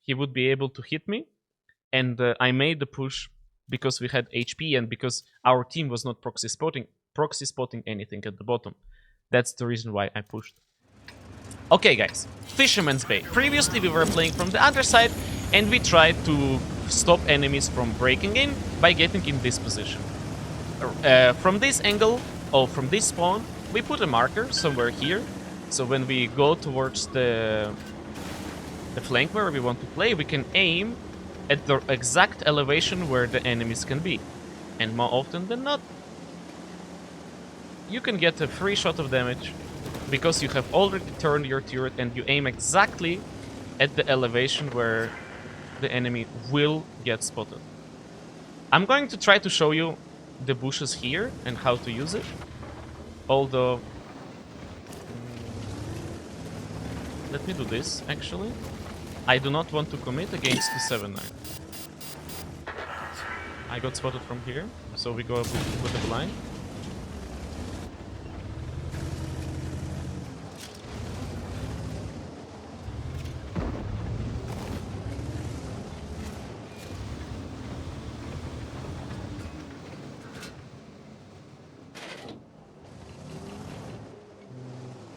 he would be able to hit me. And I made the push because we had HP and because our team was not proxy spotting anything at the bottom. That's the reason why I pushed. Okay, guys, Fisherman's Bay. Previously, we were playing from the other side, and we tried to stop enemies from breaking in by getting in this position. From this angle, or from this spawn, we put a marker somewhere here, So when we go towards the flank where we want to play, we can aim at the exact elevation where the enemies can be. And more often than not, you can get a free shot of damage because you have already turned your turret and you aim exactly at the elevation where the enemy will get spotted. I'm going to try to show you the bushes here and how to use it. Although... let me do this, actually. I do not want to commit against the 7-9. I got spotted from here, so we go with the blind.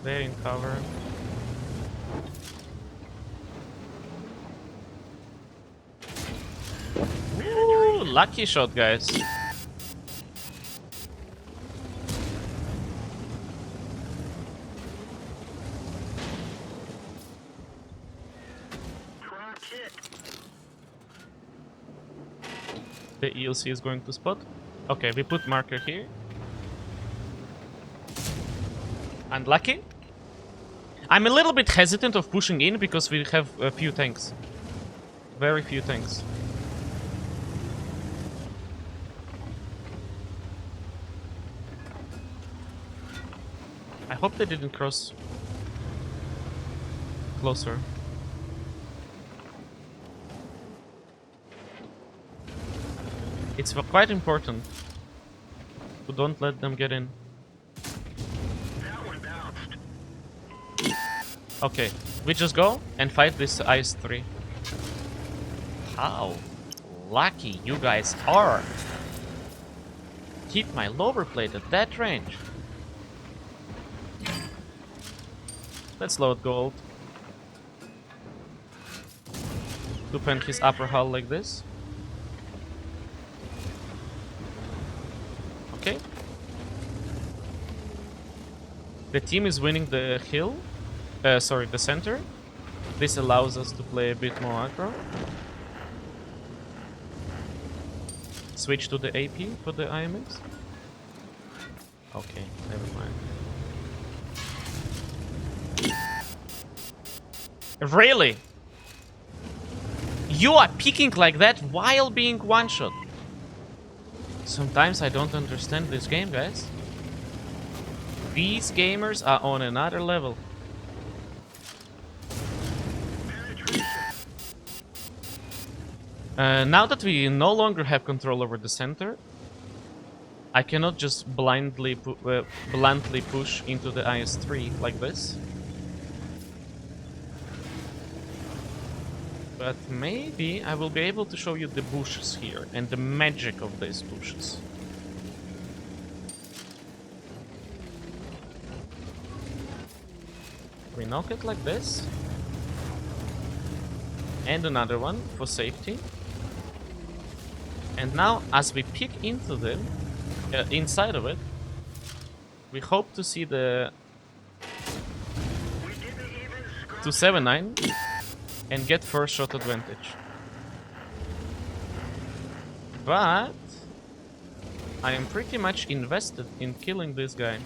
They're in cover. Ooh, lucky shot, guys. The iyouxin is going to spot. Okay, we put marker here. Unlucky. I'm a little bit hesitant of pushing in because we have a few tanks. Very few tanks. I hope they didn't cross closer. It's quite important to don't let them get in. Okay, we just go and fight this IS-3. How lucky you guys are! Keep my lower plate at that range. Let's load gold. Defend his upper hull like this. Okay. The team is winning the hill. Sorry, the center. This allows us to play a bit more aggro. Switch to the AP for the IMX. Okay, never mind. Really? You are peeking like that while being one-shot. Sometimes I don't understand this game, guys. These gamers are on another level. Now that we no longer have control over the center, I cannot just bluntly push into the IS-3 like this. But maybe I will be able to show you the bushes here and the magic of these bushes. We knock it like this. And another one for safety. And now, as we peek into them, inside of it, we hope to see the 279 and get first shot advantage. But I am pretty much invested in killing this guy.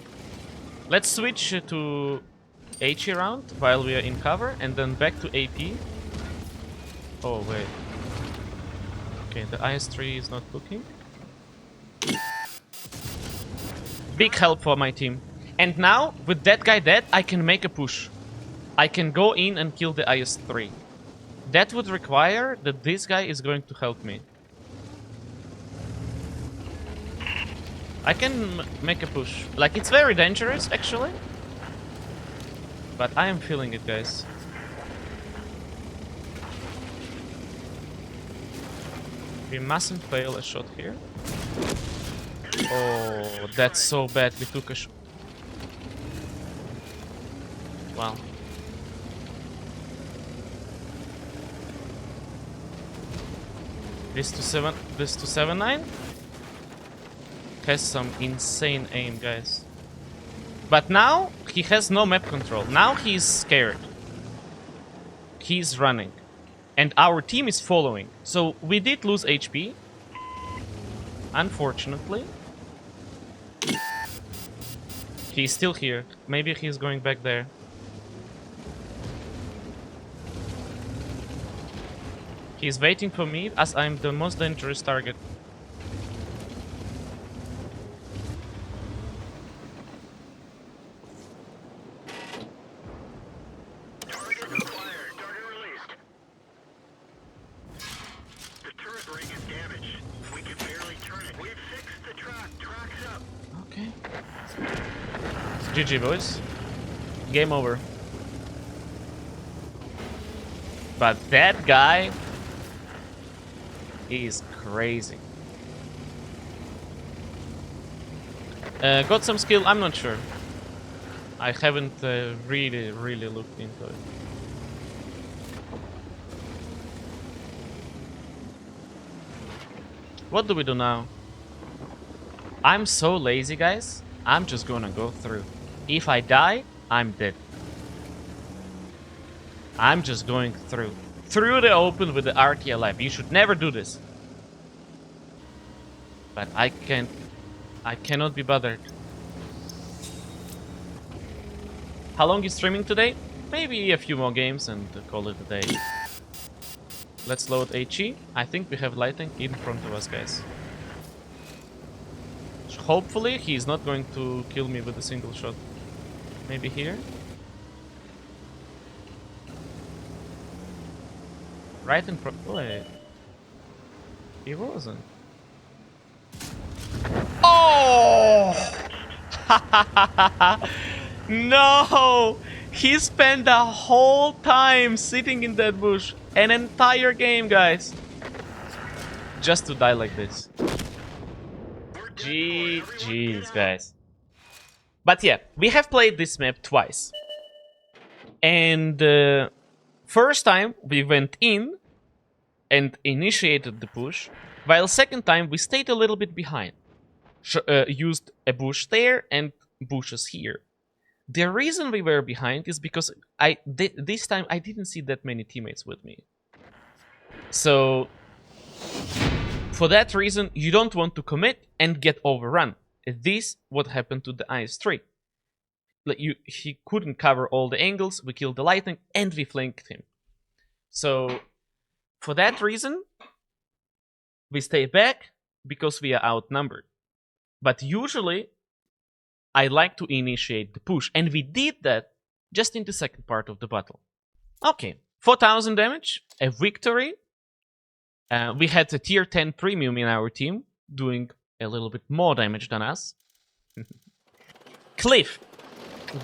Let's switch to HE round while we are in cover, and then back to AP. Oh wait. Okay, the IS-3 is not looking. Big help for my team. And now, with that guy dead, I can make a push. I can go in and kill the IS-3. That would require that this guy is going to help me. I can make a push. Like, it's very dangerous, actually. But I am feeling it, guys. We mustn't fail a shot here. Oh, that's so bad. We took a shot. Wow. This 279 has some insane aim, guys. But now he has no map control. Now he's scared. He's running. And our team is following. So we did lose HP. Unfortunately. He's still here. Maybe he's going back there. He's waiting for me as I'm the most dangerous target. Target acquired. Target released. The turret ring is damaged. We can barely turn it. We've fixed the track. Track's up. Okay. GG, boys. Game over. But that guy is crazy. Got some skill? I'm not sure. I haven't really looked into it. What do we do now? I'm so lazy, guys. I'm just gonna go through. If I die, I'm dead. I'm just going through. Through the open with the RT alive. You should never do this. But I cannot be bothered. How long is streaming today? Maybe a few more games and call it a day. Let's load HE. I think we have lighting in front of us, guys. Hopefully he's not going to kill me with a single shot. Maybe here? Right in front. Wait. He wasn't. Oh! No! He spent the whole time sitting in that bush. An entire game, guys. Just to die like this. GG's, guys. But yeah, we have played this map twice. And first time we went in and initiated the push, while second time we stayed a little bit behind. Used a bush there and bushes here. The reason we were behind is because this time I didn't see that many teammates with me. So for that reason, you don't want to commit and get overrun. This what happened to the IS-3. Like he couldn't cover all the angles, we killed the lightning, and we flanked him. So for that reason, we stay back because we are outnumbered. But usually, I like to initiate the push, and we did that just in the second part of the battle. Okay, 4,000 damage, a victory. We had a tier 10 premium in our team, doing a little bit more damage than us. Cliff.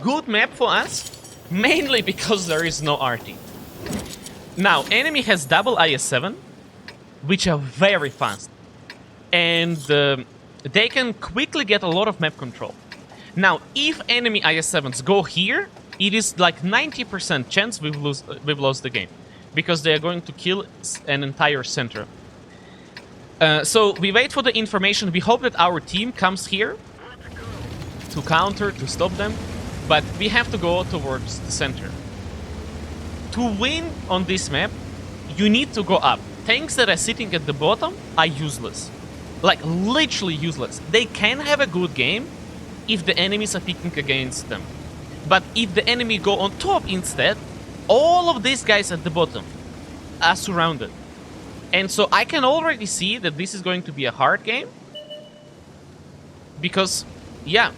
Good map for us, mainly because there is no RT. Now, enemy has double IS-7, which are very fast. And they can quickly get a lot of map control. Now, if enemy IS-7s go here, it is like 90% chance we've lost the game. Because they are going to kill an entire center. So we wait for the information. We hope that our team comes here to counter, to stop them. But we have to go towards the center. To win on this map, you need to go up. Tanks that are sitting at the bottom are useless. Like, literally useless. They can have a good game if the enemies are picking against them. But if the enemy go on top instead, all of these guys at the bottom are surrounded. And so I can already see that this is going to be a hard game. Because, yeah,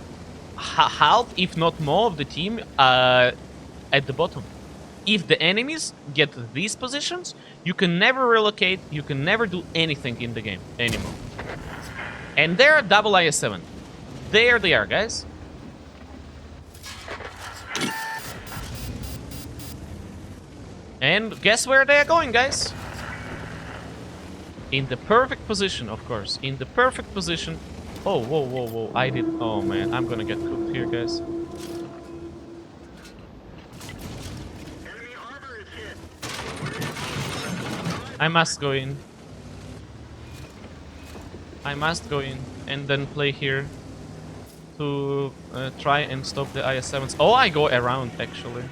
half, if not more, of the team at the bottom. If the enemies get these positions, you can never relocate, you can never do anything in the game anymore. And they're double IS-7. There they are, guys. And guess where they are going, guys? In the perfect position, of course. In the perfect position. Oh, whoa, whoa, whoa. I did... Oh, man. I'm gonna get cooked here, guys. I must go in. I must go in and then play here. to try and stop the IS-7s. Oh, I go around, actually.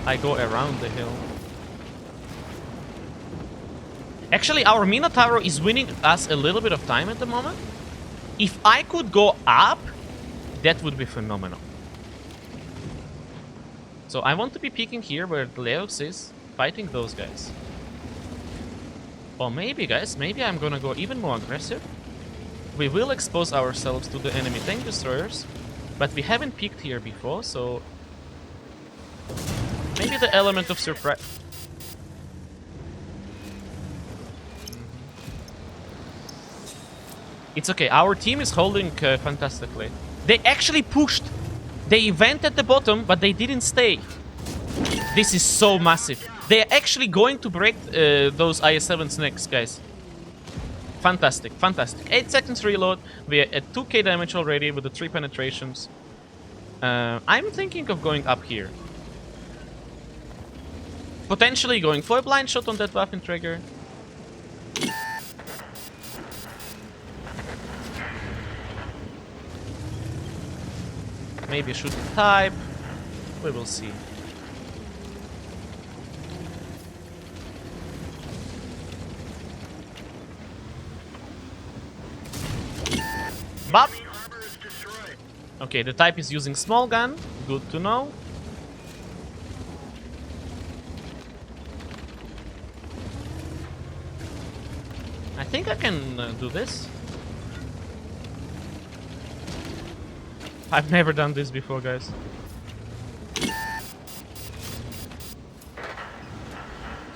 I go around the hill. Actually, our Minotaur is winning us a little bit of time at the moment. If I could go up, that would be phenomenal. So I want to be peeking here where the Leox is, fighting those guys. Or maybe, guys, maybe I'm gonna go even more aggressive. We will expose ourselves to the enemy tank destroyers, but we haven't peeked here before, so maybe the element of surprise. It's okay, our team is holding fantastically. They actually pushed. They went at the bottom, but they didn't stay. This is so massive. They're actually going to break those IS-7's necks, guys. Fantastic, fantastic. 8 seconds reload. We're at 2k damage already with the 3 penetrations. I'm thinking of going up here. Potentially going for a blind shot on that Waffenträger. Maybe shoot the type. We will see. Bop. Okay, the type is using small gun. Good to know. I think I can do this. I've never done this before, guys.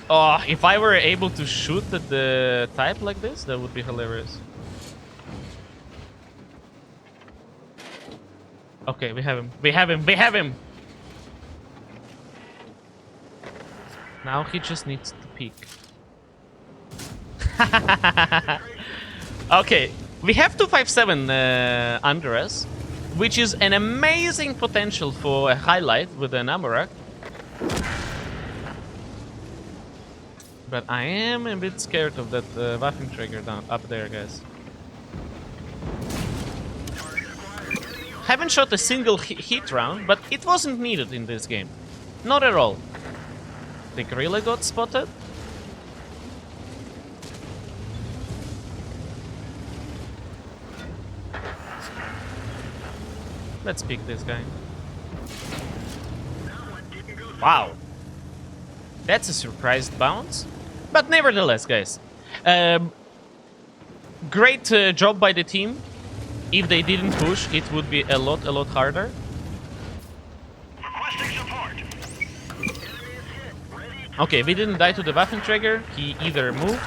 Oh, if I were able to shoot at the type like this, that would be hilarious. Okay, we have him. We have him. We have him. Now he just needs to peek. Okay, we have 257 under us, which is an amazing potential for a highlight with an Ammorack. But I am a bit scared of that Waffenträger down up there, guys. Haven't shot a single hit round, but it wasn't needed in this game. Not at all. The gorilla got spotted. Let's pick this guy. Wow. That's a surprised bounce. But nevertheless, guys. Great job by the team. If they didn't push, it would be a lot harder. Okay, we didn't die to the Waffenträger. He either moved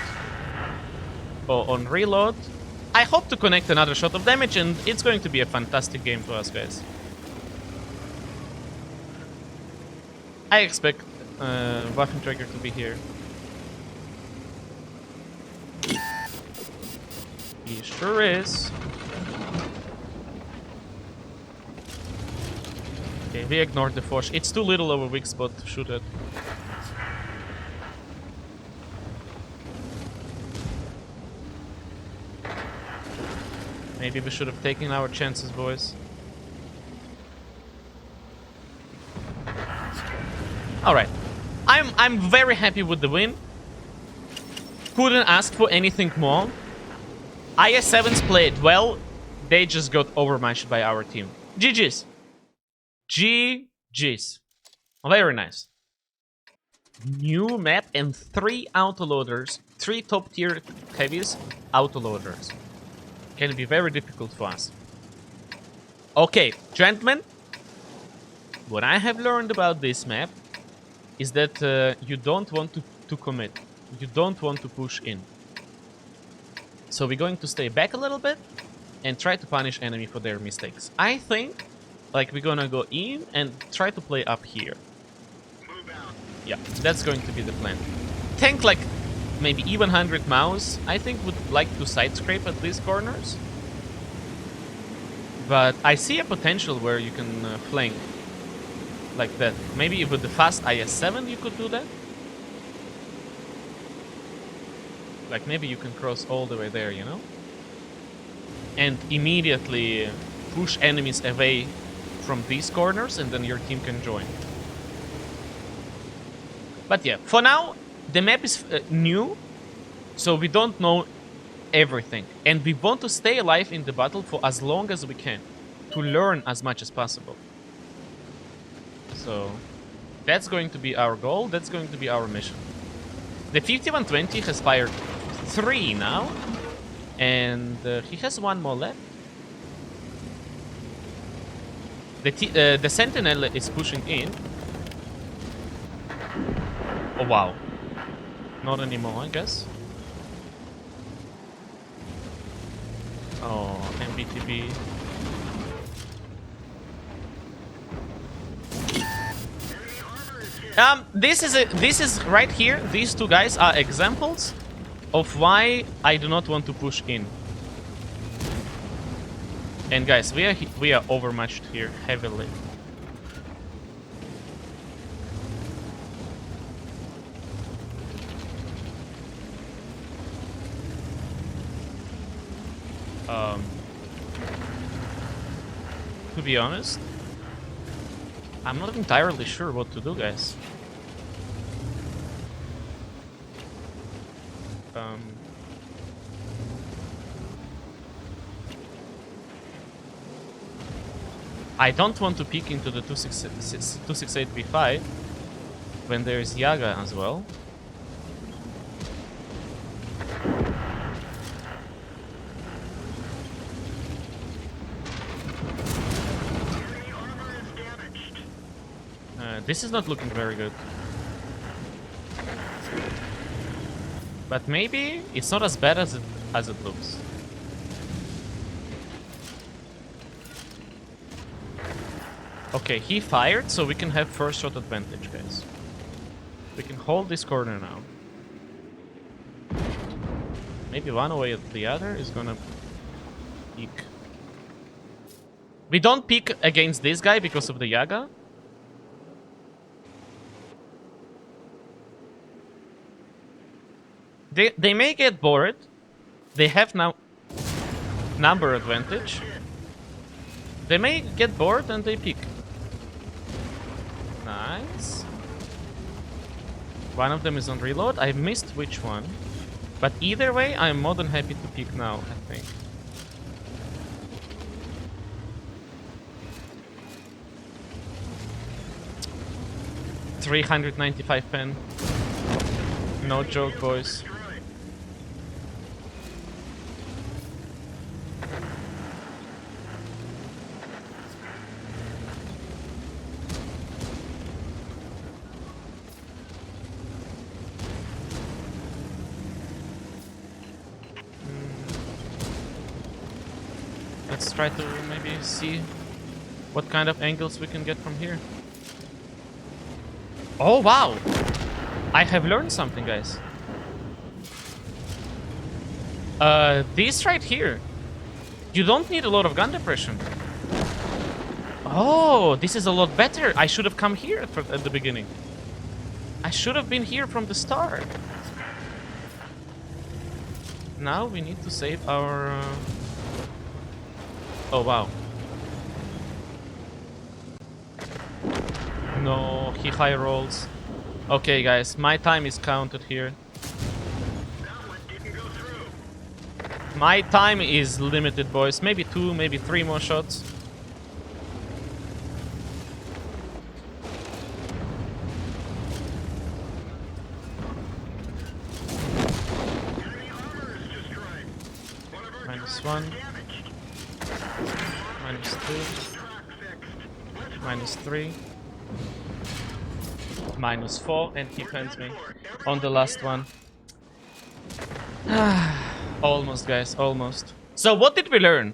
or on reload. I hope to connect another shot of damage, and it's going to be a fantastic game for us, guys. I expect Waffenträger to be here. He sure is. Okay, we ignored the Foch. It's too little of a weak spot to shoot at. Maybe we should have taken our chances, boys. Alright. I'm very happy with the win. Couldn't ask for anything more. IS-7s played well. They just got overmatched by our team. GG's. GG's. Very nice. New map and 3 autoloaders. 3 top tier heavies autoloaders. Can be very difficult for us. Okay, gentlemen. What I have learned about this map is that you don't want to commit. You don't want to push in. So we're going to stay back a little bit and try to punish enemy for their mistakes. I think like we're gonna go in and try to play up here. Yeah, that's going to be the plan. Tank like maybe even 100 mouse, I think would like to side scrape at these corners. But I see a potential where you can flank like that. Maybe with the fast IS-7 you could do that. Like maybe you can cross all the way there, you know? And immediately push enemies away from these corners, and then your team can join. But yeah, for now, the map is new, so we don't know everything. And we want to stay alive in the battle for as long as we can, to learn as much as possible. So that's going to be our goal, that's going to be our mission. The 5120 has fired 3 now, and he has 1 more left. The Sentinel is pushing in. Oh wow. Not anymore, I guess. Oh, MBTB. This is right here. These two guys are examples of why I do not want to push in. And guys, we are overmatched here heavily. To be honest, I'm not entirely sure what to do, guys. I don't want to peek into the 268B5 when there is Yaga as well. This is not looking very good. But maybe it's not as bad as it looks. Okay, he fired, so we can have first shot advantage, guys. We can hold this corner now. Maybe one away at the other is gonna peek. We don't peek against this guy because of the Yaga. They may get bored. They have now number advantage. They may get bored and they peek. Nice. One of them is on reload. I missed which one. But either way, I'm more than happy to peek now, I think. $395 pen. No joke, boys. Let's try to maybe see what kind of angles we can get from here. Oh wow! I have learned something, guys. This right here, you don't need a lot of gun depression. Oh, this is a lot better. I should have come here at the beginning. I should have been here from the start. Now we need to save our... Oh, wow. No, he high rolls. Okay, guys, my time is counted here. My time is limited, boys. Maybe 2, maybe 3 more shots. -1. -2. -3. -4, and he fends me on the last one. Almost, guys, almost. So what did we learn?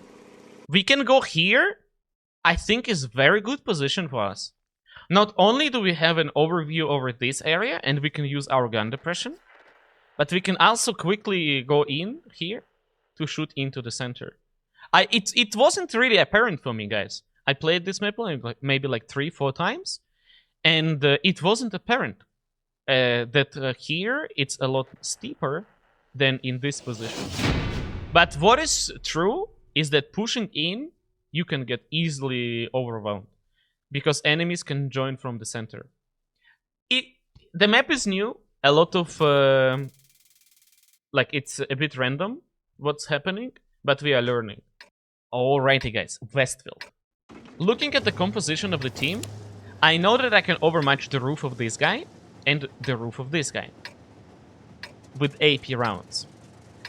We can go here. I think is very good position for us. Not only do we have an overview over this area and we can use our gun depression, but we can also quickly go in here to shoot into the center. It wasn't really apparent for me, guys. I played this map maybe like 3-4 times, and it wasn't apparent that here it's a lot steeper than in this position. But what is true is that pushing in you can get easily overwhelmed because enemies can join from the center. The map is new. A lot of like it's a bit random what's happening, but we are learning. Alrighty, guys, Westfield. Looking at the composition of the team, I know that I can overmatch the roof of this guy and the roof of this guy with AP rounds.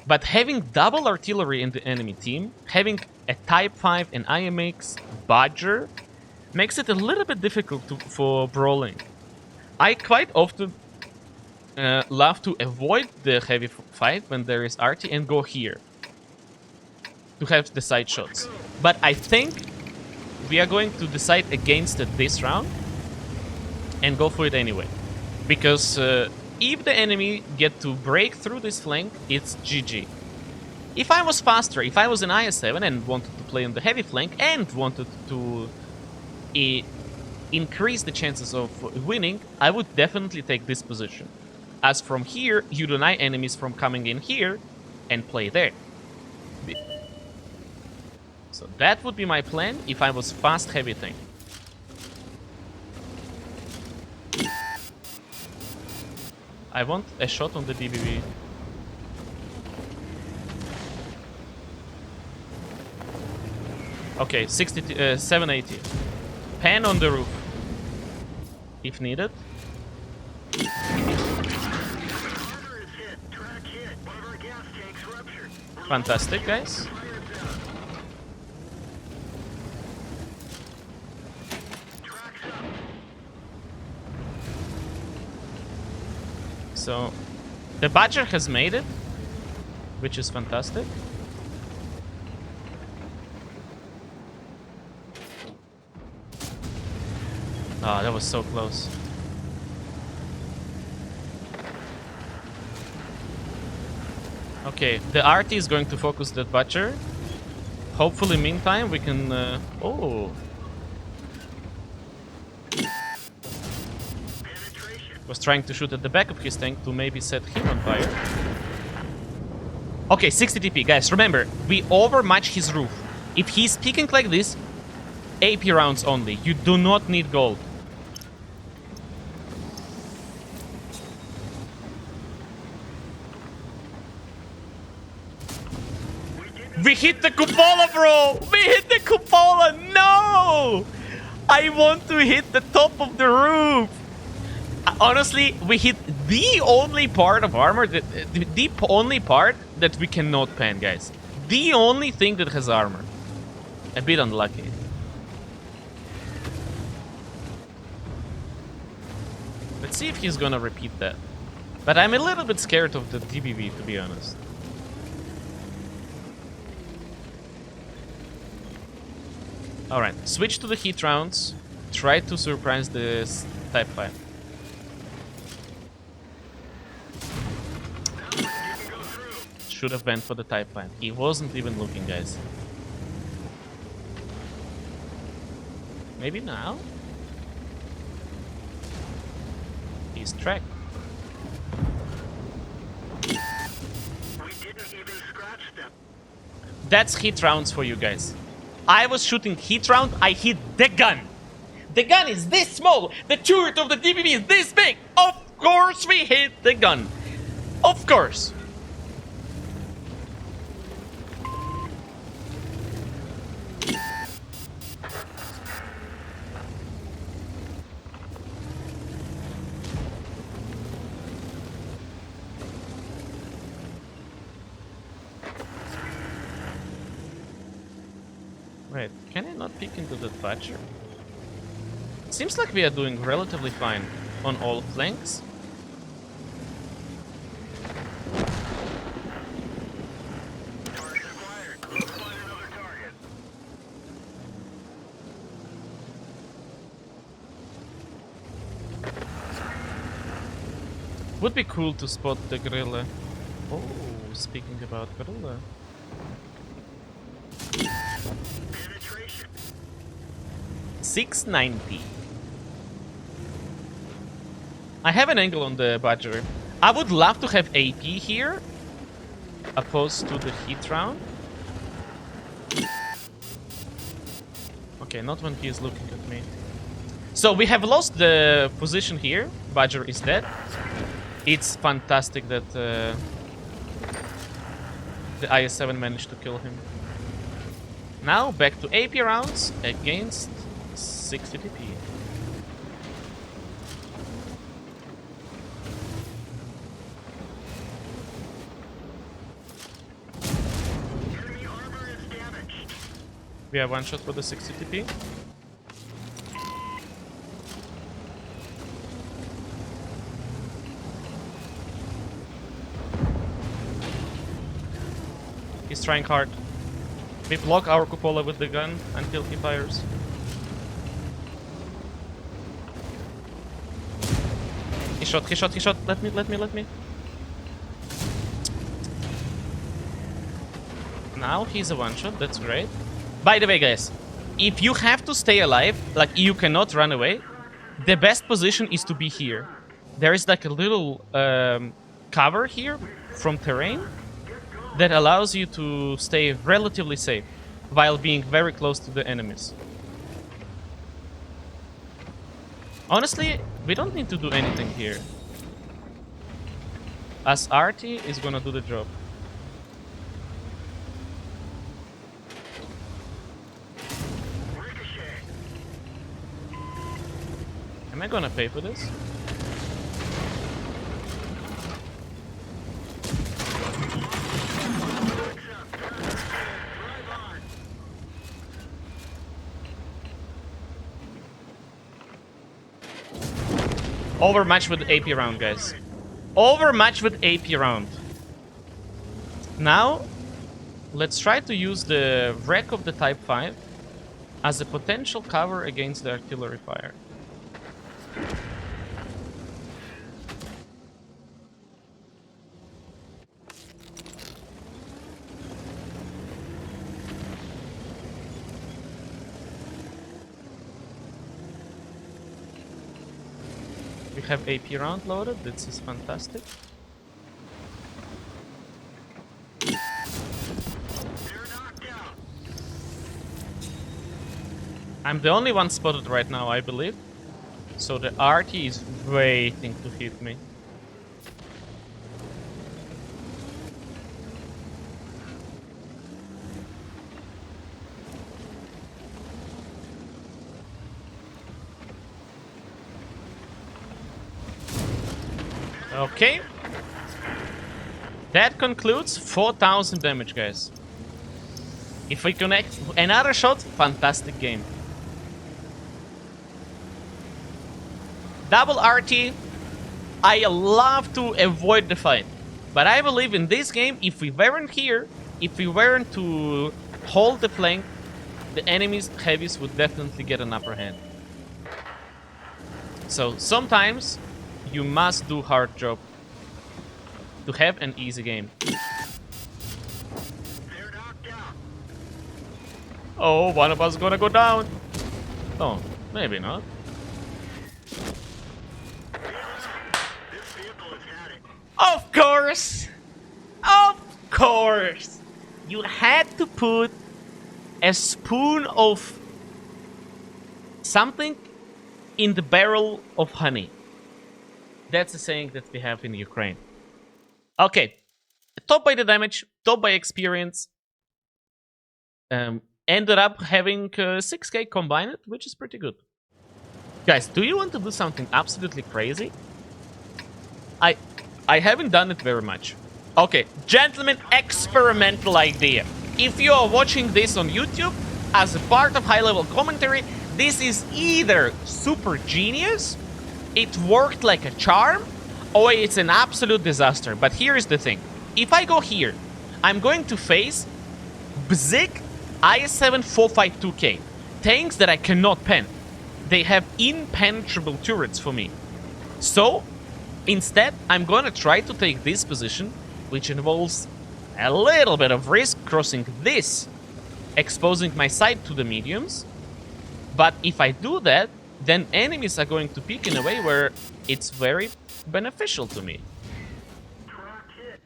But having double artillery in the enemy team, having a Type 5 and IMX Badger, makes it a little bit difficult for brawling. I quite often love to avoid the heavy fight when there is arty and go here to have the side shots. But I think we are going to decide against it this round and go for it anyway. Because if the enemy get to break through this flank, it's GG. If I was faster, if I was an IS-7 and wanted to play on the heavy flank and wanted to increase the chances of winning, I would definitely take this position. As from here, you deny enemies from coming in here and play there. So that would be my plan if I was fast heavy tank. I want a shot on the DBB. Okay, 780. Pan on the roof. If needed. Fantastic, guys. So, the Badger has made it, which is fantastic. Ah, that was so close. Okay, the RT is going to focus that Badger. Hopefully, meantime, we can... oh! Was trying to shoot at the back of his tank to maybe set him on fire. Okay, 60 TP. Guys, remember, we overmatch his roof. If he's peeking like this, AP rounds only. You do not need gold. We hit the cupola, bro! We hit the cupola! No! I want to hit the top of the roof! Honestly, we hit the only part of armor, the only part that we cannot pan, guys. The only thing that has armor. A bit unlucky. Let's see if he's gonna repeat that. But I'm a little bit scared of the DBV, to be honest. Alright, switch to the heat rounds. Try to surprise this Type 5. Should have went for the Type 5. He wasn't even looking, guys. Maybe now? He's tracked. We didn't even scratch them. That's hit rounds for you guys. I was shooting hit round, I hit the gun. The gun is this small. The turret of the DBB is this big. Of course we hit the gun. Of course. Wait, can I not peek into the Badger? Seems like we are doing relatively fine on all flanks. Target acquired. Let's find another target. Would be cool to spot the gorilla. Oh, speaking about gorilla. Penetration. 690. I have an angle on the Badger. I would love to have AP here, opposed to the heat round. Okay, not when he is looking at me. So we have lost the position here. Badger is dead. It's fantastic that the IS-7 managed to kill him. Now back to AP rounds against 60 TP. Enemy armor is damaged. We have one shot for the 60 TP. He's trying hard. We block our cupola with the gun until he fires. He shot. Let me. Now he's a one-shot, that's great. By the way, guys, if you have to stay alive, like you cannot run away, the best position is to be here. There is like a little cover here from terrain that allows you to stay relatively safe while being very close to the enemies. Honestly, we don't need to do anything here, as Artie is gonna do the job. Ricochet. Am I gonna pay for this? Drive on. Overmatch with AP round, guys. Overmatch with AP round. Now, let's try to use the wreck of the Type 5 as a potential cover against the artillery fire. We have AP round loaded, this is fantastic. They're knocked out. I'm the only one spotted right now, I believe. So the RT is waiting to hit me. Okay. That concludes 4,000 damage, guys. If we connect another shot, fantastic game. Double RT. I love to avoid the fight. But I believe in this game, if we weren't here, if we weren't to hold the flank, the enemy's heavies would definitely get an upper hand. So sometimes you must do hard job to have an easy game. They're knocked out. Oh, one of us gonna go down. Oh, maybe not. This vehicle has had it. Of course! Of course! You had to put a spoon of something in the barrel of honey. That's a saying that we have in Ukraine. Okay. Top by the damage, top by experience. Ended up having 6k combined, which is pretty good. Guys, do you want to do something absolutely crazy? I haven't done it very much. Okay, gentlemen, experimental idea. If you are watching this on YouTube as a part of high-level commentary, this is either super genius, it worked like a charm, or it's an absolute disaster. But here's the thing. If I go here, I'm going to face Bzik IS-7 452K. Tanks that I cannot pen. They have impenetrable turrets for me. So, instead, I'm gonna try to take this position, which involves a little bit of risk crossing this, exposing my side to the mediums. But if I do that, then enemies are going to peek in a way where it's very beneficial to me. Truck hit.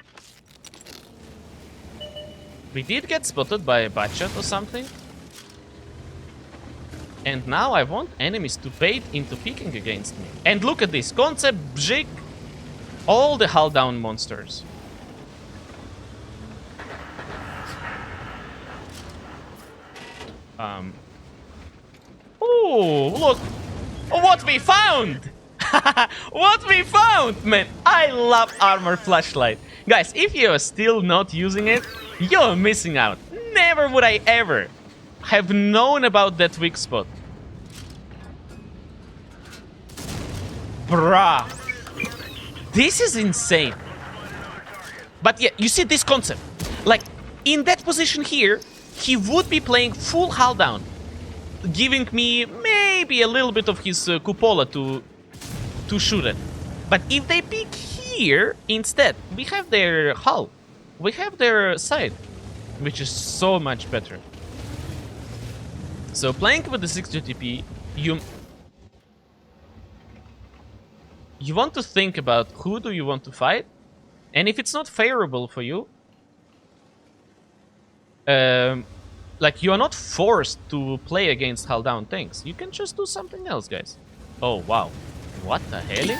We did get spotted by a botchat or something. And now I want enemies to bait into picking against me. And look at this. Concept, Bzik, all the hull down monsters. Ooh, look. What we found! What we found! Man, I love armor flashlight. Guys, if you are still not using it, you're missing out. Never would I ever have known about that weak spot. Bruh. This is insane. But yeah, you see this concept. Like, in that position here, he would be playing full hull down, giving me maybe a little bit of his cupola to shoot it. But if they pick here instead, we have their hull. We have their side, which is so much better. So playing with the 60 TP, you want to think about who do you want to fight, and if it's not favorable for you, like you are not forced to play against hull down things. You can just do something else, guys. Oh wow, what the hell?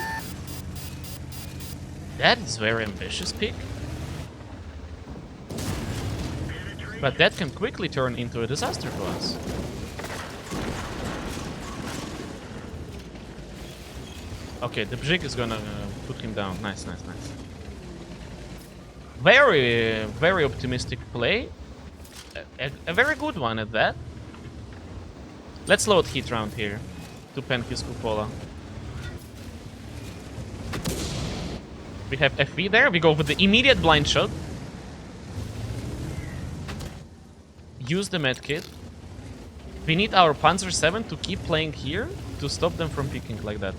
That is very ambitious pick. But that can quickly turn into a disaster for us. Okay, the Bzik is gonna put him down. Nice, nice, nice. Very, very optimistic play. A very good one at that. Let's load heat round here to pen his cupola. We have FV there. We go with the immediate blind shot. Use the medkit. We need our Panzer 7 to keep playing here to stop them from picking like that.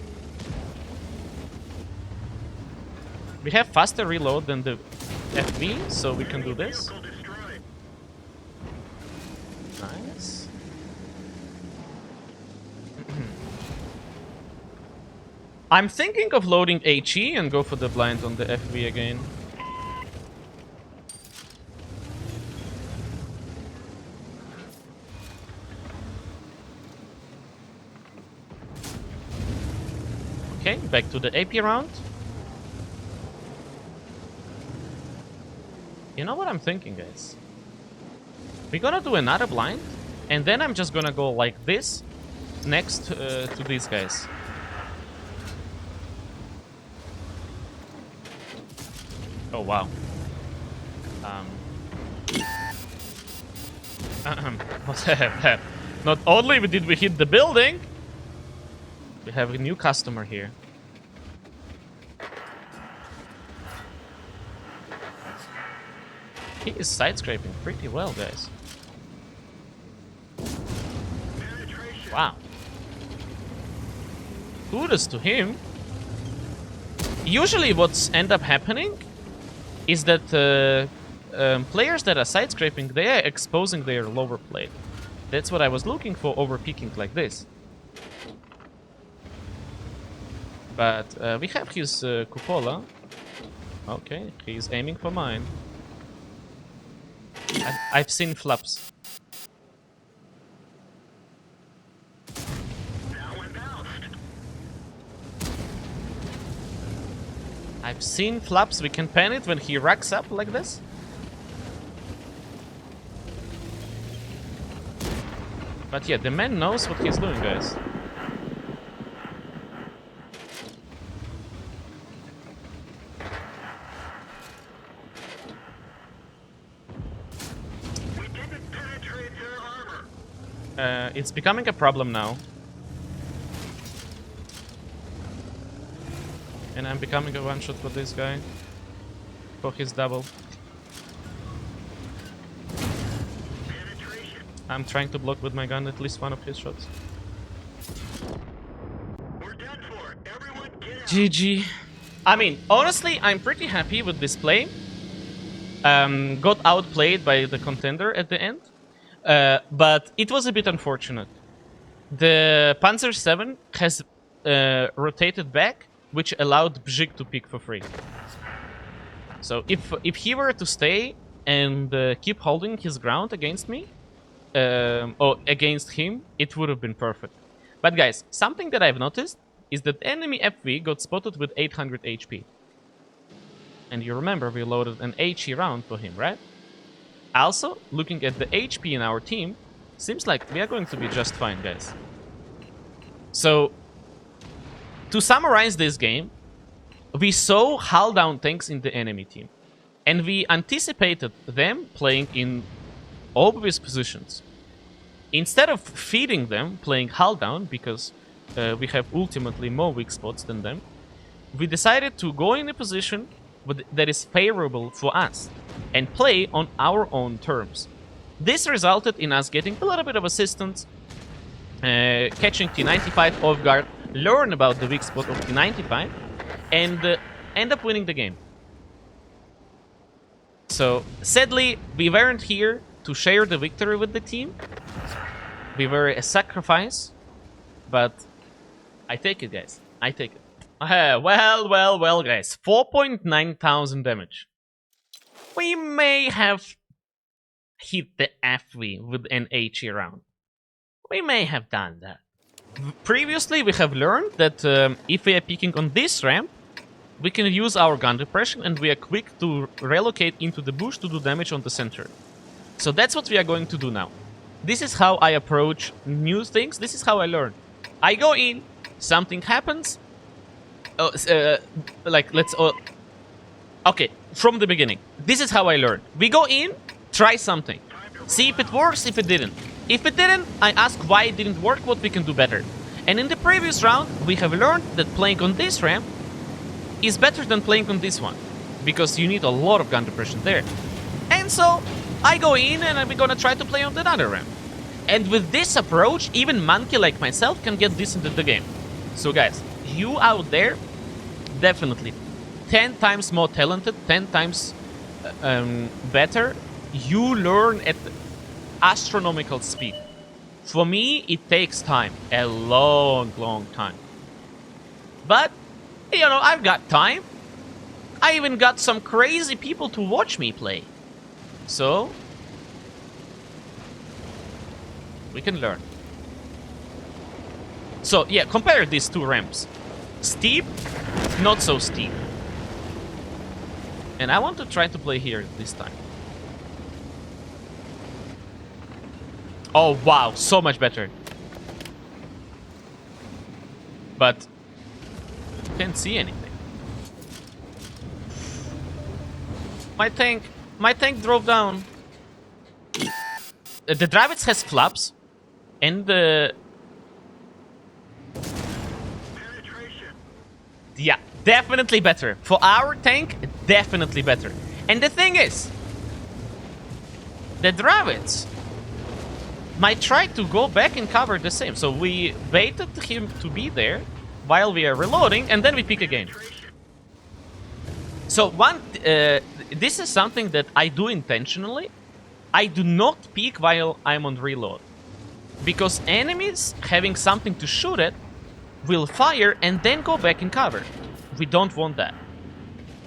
We have faster reload than the FV, so we can do this. Nice. I'm thinking of loading HE and go for the blind on the FV again. Okay, back to the AP round. You know what I'm thinking, guys? We're gonna do another blind, and then I'm just gonna go like this next to these guys. Oh wow. What's that? Not only did we hit the building, we have a new customer here. He is side-scraping pretty well, guys. Wow. Kudos to him. Usually what's end up happening is that players that are side-scraping, they are exposing their lower plate. That's what I was looking for over peeking like this. But we have his cupola. Okay, he's aiming for mine. I've seen flaps. I've seen flaps. We can pen it when he racks up like this. But yeah, the man knows what he's doing, guys. It's becoming a problem now. And I'm becoming a one-shot for this guy. For his double. I'm trying to block with my gun at least one of his shots. We're done for. Everyone get out. GG. I mean, honestly, I'm pretty happy with this play. Got outplayed by the contender at the end. But it was a bit unfortunate. The Panzer 7 has rotated back, which allowed Bzik to pick for free. So if he were to stay and keep holding his ground against me, or against him, it would have been perfect. But guys, something that I've noticed is that enemy FV got spotted with 800 HP. And you remember we loaded an HE round for him, right? Also, looking at the HP in our team, seems like we are going to be just fine, guys. So, to summarize this game, we saw hull down tanks in the enemy team. And we anticipated them playing in obvious positions. Instead of feeding them playing hull down, because we have ultimately more weak spots than them, we decided to go in a position that is favorable for us and play on our own terms. This resulted in us getting a little bit of assistance, catching T95 off guard, learn about the weak spot of T95, and end up winning the game. So, sadly, we weren't here to share the victory with the team. We were a sacrifice, but I take it, guys. I take it. Well, guys. 4.9 thousand damage. We may have hit the FV with an HE round. We may have done that. Previously, we have learned that if we are picking on this ramp, we can use our gun depression and we are quick to relocate into the bush to do damage on the center. So that's what we are going to do now. This is how I approach new things. This is how I learn. I go in, something happens. Okay, from the beginning. This is how I learn. We go in, try something. See if it works, if it didn't. If it didn't, I ask why it didn't work, what we can do better. And in the previous round, we have learned that playing on this ramp is better than playing on this one. Because you need a lot of gun depression there. And so, I go in and I'm gonna try to play on another ramp. And with this approach, even monkey like myself can get decent at the game. So guys, you out there, definitely 10 times more talented, 10 times better. You learn at astronomical speed. For me, it takes time, a long time. But, you know, I've got time. I even got some crazy people to watch me play. So, we can learn. So, yeah, compare these two ramps. Steep, not so steep. And I want to try to play here this time. Oh, wow, so much better. But, can't see anything. My tank drove down. The Dravitz has flaps. And the... Yeah, definitely better. For our tank, definitely better. And the thing is, the Dravitz might try to go back and cover the same. So we baited him to be there while we are reloading, and then we pick again. So this is something that I do intentionally. I do not peek while I'm on reload. Because enemies having something to shoot at will fire and then go back in cover. We don't want that.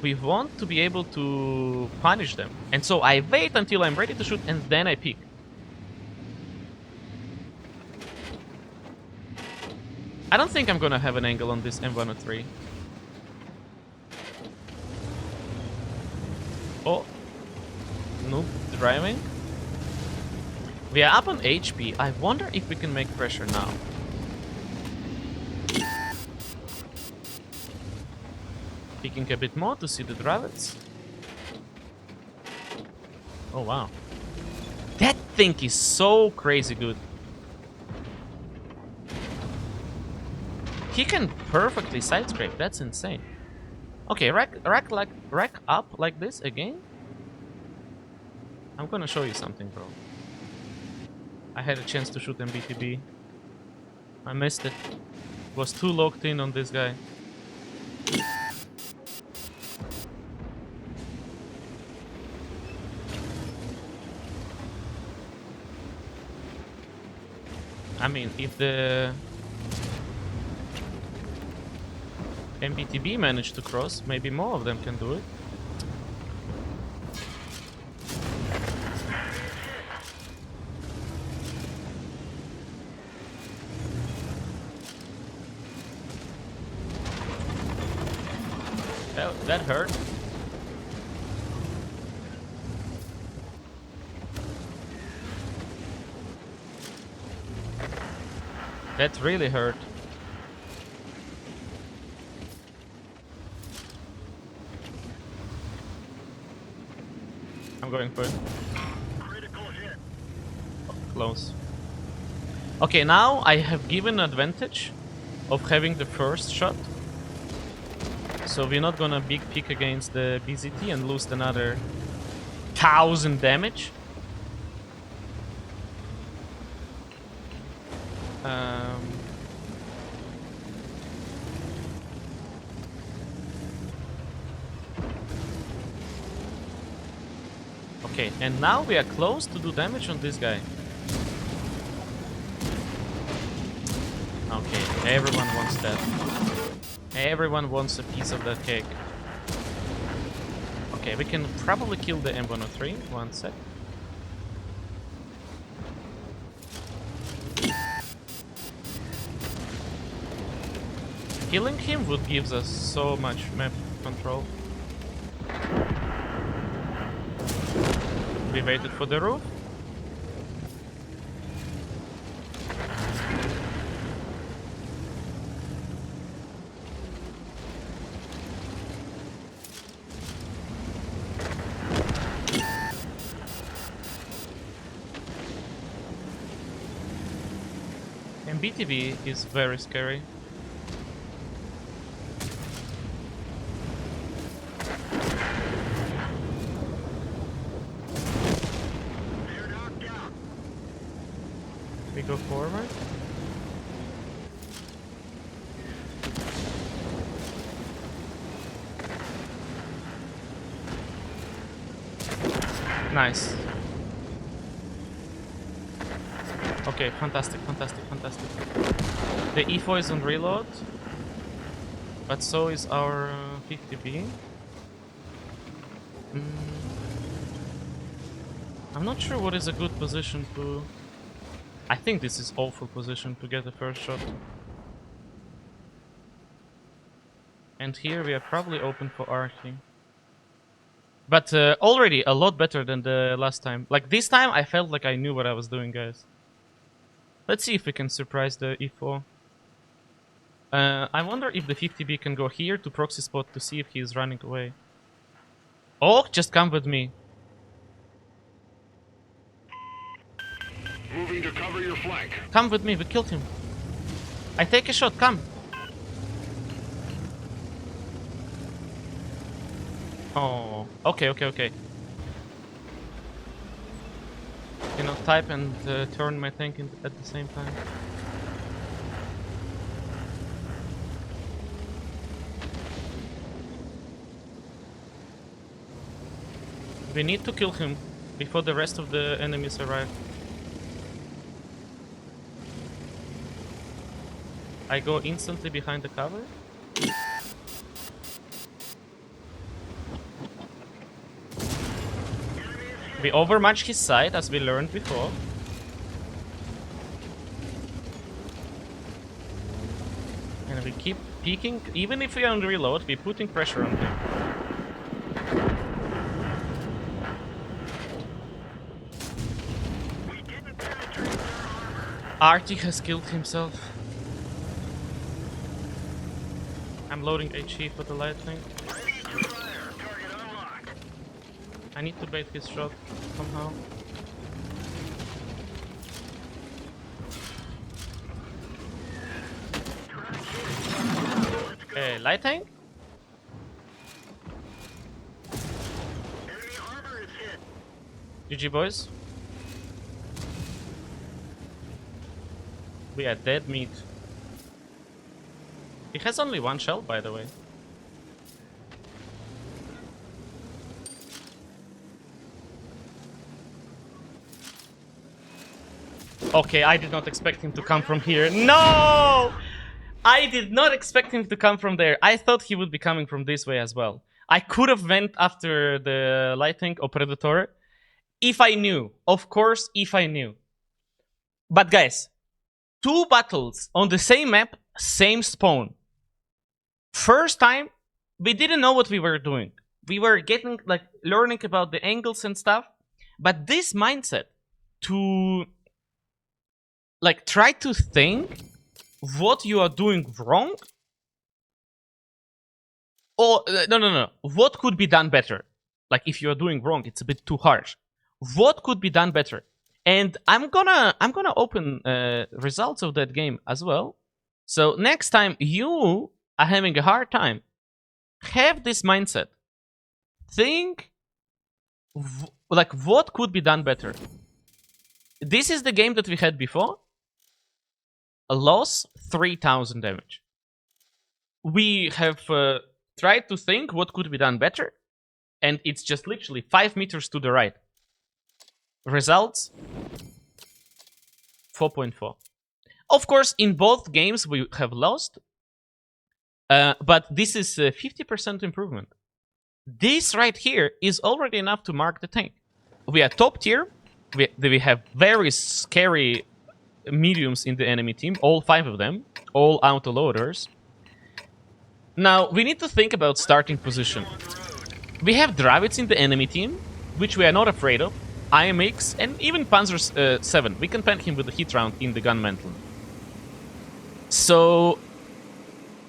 We want to be able to punish them. And so I wait until I'm ready to shoot and then I peek. I don't think I'm gonna have an angle on this M103. Oh. Noob driving. We are up on HP. I wonder if we can make pressure now. Peeking a bit more to see the Dravitz. Oh wow. That thing is so crazy good. He can perfectly side scrape. That's insane. Okay, rack up like this again. I'm gonna show you something, bro. I had a chance to shoot MBTB. I missed it. Was too locked in on this guy. I mean, if the MBTB managed to cross, maybe more of them can do it. That hurt. That really hurt. I'm going for it. Critical hit. Close. Okay, now I have given advantage of having the first shot. So we're not gonna big pick against the BZT and lose another 1000 damage. Okay, and now we are close to do damage on this guy. Okay, everyone wants that. Everyone wants a piece of that cake. Okay, we can probably kill the M103. One sec. Killing him would give us so much map control. We waited for the roof. And BTV is very scary. They're knocked out. We go forward. Nice. Okay, fantastic, fantastic, fantastic. The E4 is on reload, but so is our 50B. I'm not sure what is a good position to... I think this is awful position to get the first shot. And here we are probably open for arcing. But already a lot better than the last time. Like this time I felt like I knew what I was doing, guys. Let's see if we can surprise the E4. I wonder if the 50B can go here to proxy spot to see if he is running away. Oh, just come with me. Moving to cover your flank. Come with me, we killed him. I take a shot, come. Oh, okay, okay, okay. Cannot type and turn my tank at the same time. We need to kill him before the rest of the enemies arrive. I go instantly behind the cover. We overmatch his side as we learned before. And we keep peeking. Even if we are on reload, we're putting pressure on him. We didn't penetrate their armor. Artie has killed himself. I'm loading HE for the lightning. Ready to fire. Target unlocked. I need to bait his shot somehow. Okay, lighting. Enemy armor is hit. GG boys. We are dead meat. He has only one shell, by the way. Okay, I did not expect him to come from here. No! I did not expect him to come from there. I thought he would be coming from this way as well. I could have went after the Lightning or Predator if I knew. Of course, if I knew. But guys, 2 battles on the same map, same spawn. First time, we didn't know what we were doing. We were getting like learning about the angles and stuff, but this mindset to like try to think what you are doing wrong, or no, what could be done better. Like if you are doing wrong, it's a bit too harsh. What could be done better? And I'm gonna open results of that game as well. So next time you are having a hard time, have this mindset. Think like what could be done better. This is the game that we had before. A loss, 3000 damage. We have tried to think what could be done better, and it's just literally 5 meters to the right. Results 4.4. Of course, in both games we have lost, but this is 50% improvement. This right here is already enough to mark the tank. We are top tier. We have very scary mediums in the enemy team, all 5 of them, all auto-loaders. Now, we need to think about starting position. We have Dravids in the enemy team, which we are not afraid of. IMX and even Panzer 7. We can pen him with a hit round in the gun mantle. So,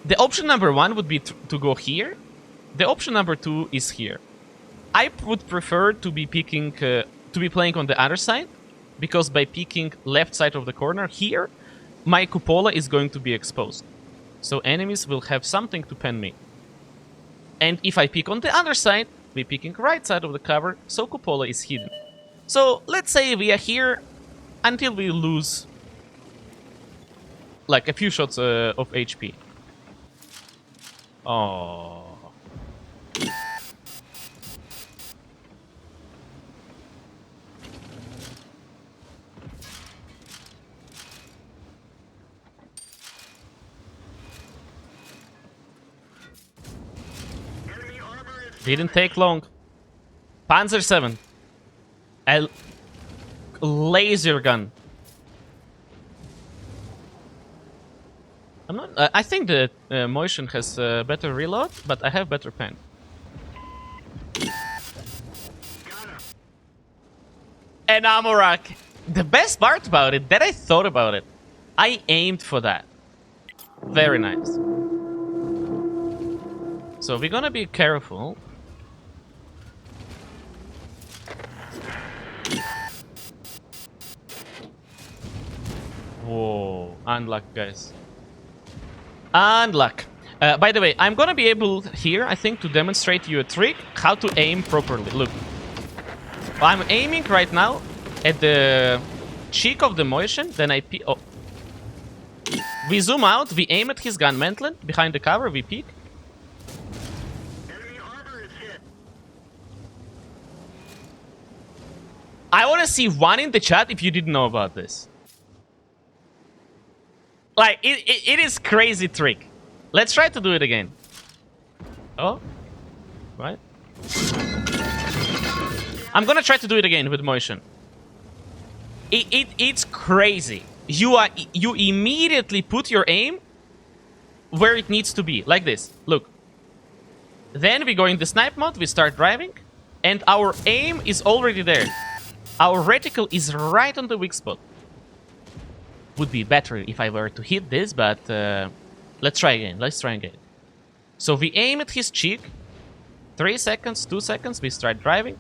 the option number 1 would be to go here. The option number 2 is here. I would prefer to be picking, to be playing on the other side, because by picking left side of the corner here, my cupola is going to be exposed. So enemies will have something to pen me. And if I pick on the other side, we're picking right side of the cover, so cupola is hidden. So let's say we are here until we lose like a few shots of HP. Oh. Didn't take long. Panzer 7. A laser gun. I'm not. I think the Motion has better reload, but I have better pen. And Ammorack. The best part about it, that I thought about it, I aimed for that. Very nice. So we're gonna be careful. Whoa, unluck, guys. Unluck. By the way, I'm gonna be able here, I think, to demonstrate you a trick how to aim properly. Look, I'm aiming right now at the cheek of the Motion, then I peek. Oh. We zoom out, we aim at his gun mantlet, behind the cover, we peek. I want to see one in the chat if you didn't know about this. Like, it is crazy trick. Let's try to do it again. Oh. Right. I'm gonna try to do it again with Motion. It's crazy. You immediately put your aim where it needs to be. Like this. Look. Then we go in the snipe mode, we start driving, and our aim is already there. Our reticle is right on the weak spot. Would be better if I were to hit this, but let's try again. Let's try again. So we aim at his cheek. 3 seconds, 2 seconds, we start driving.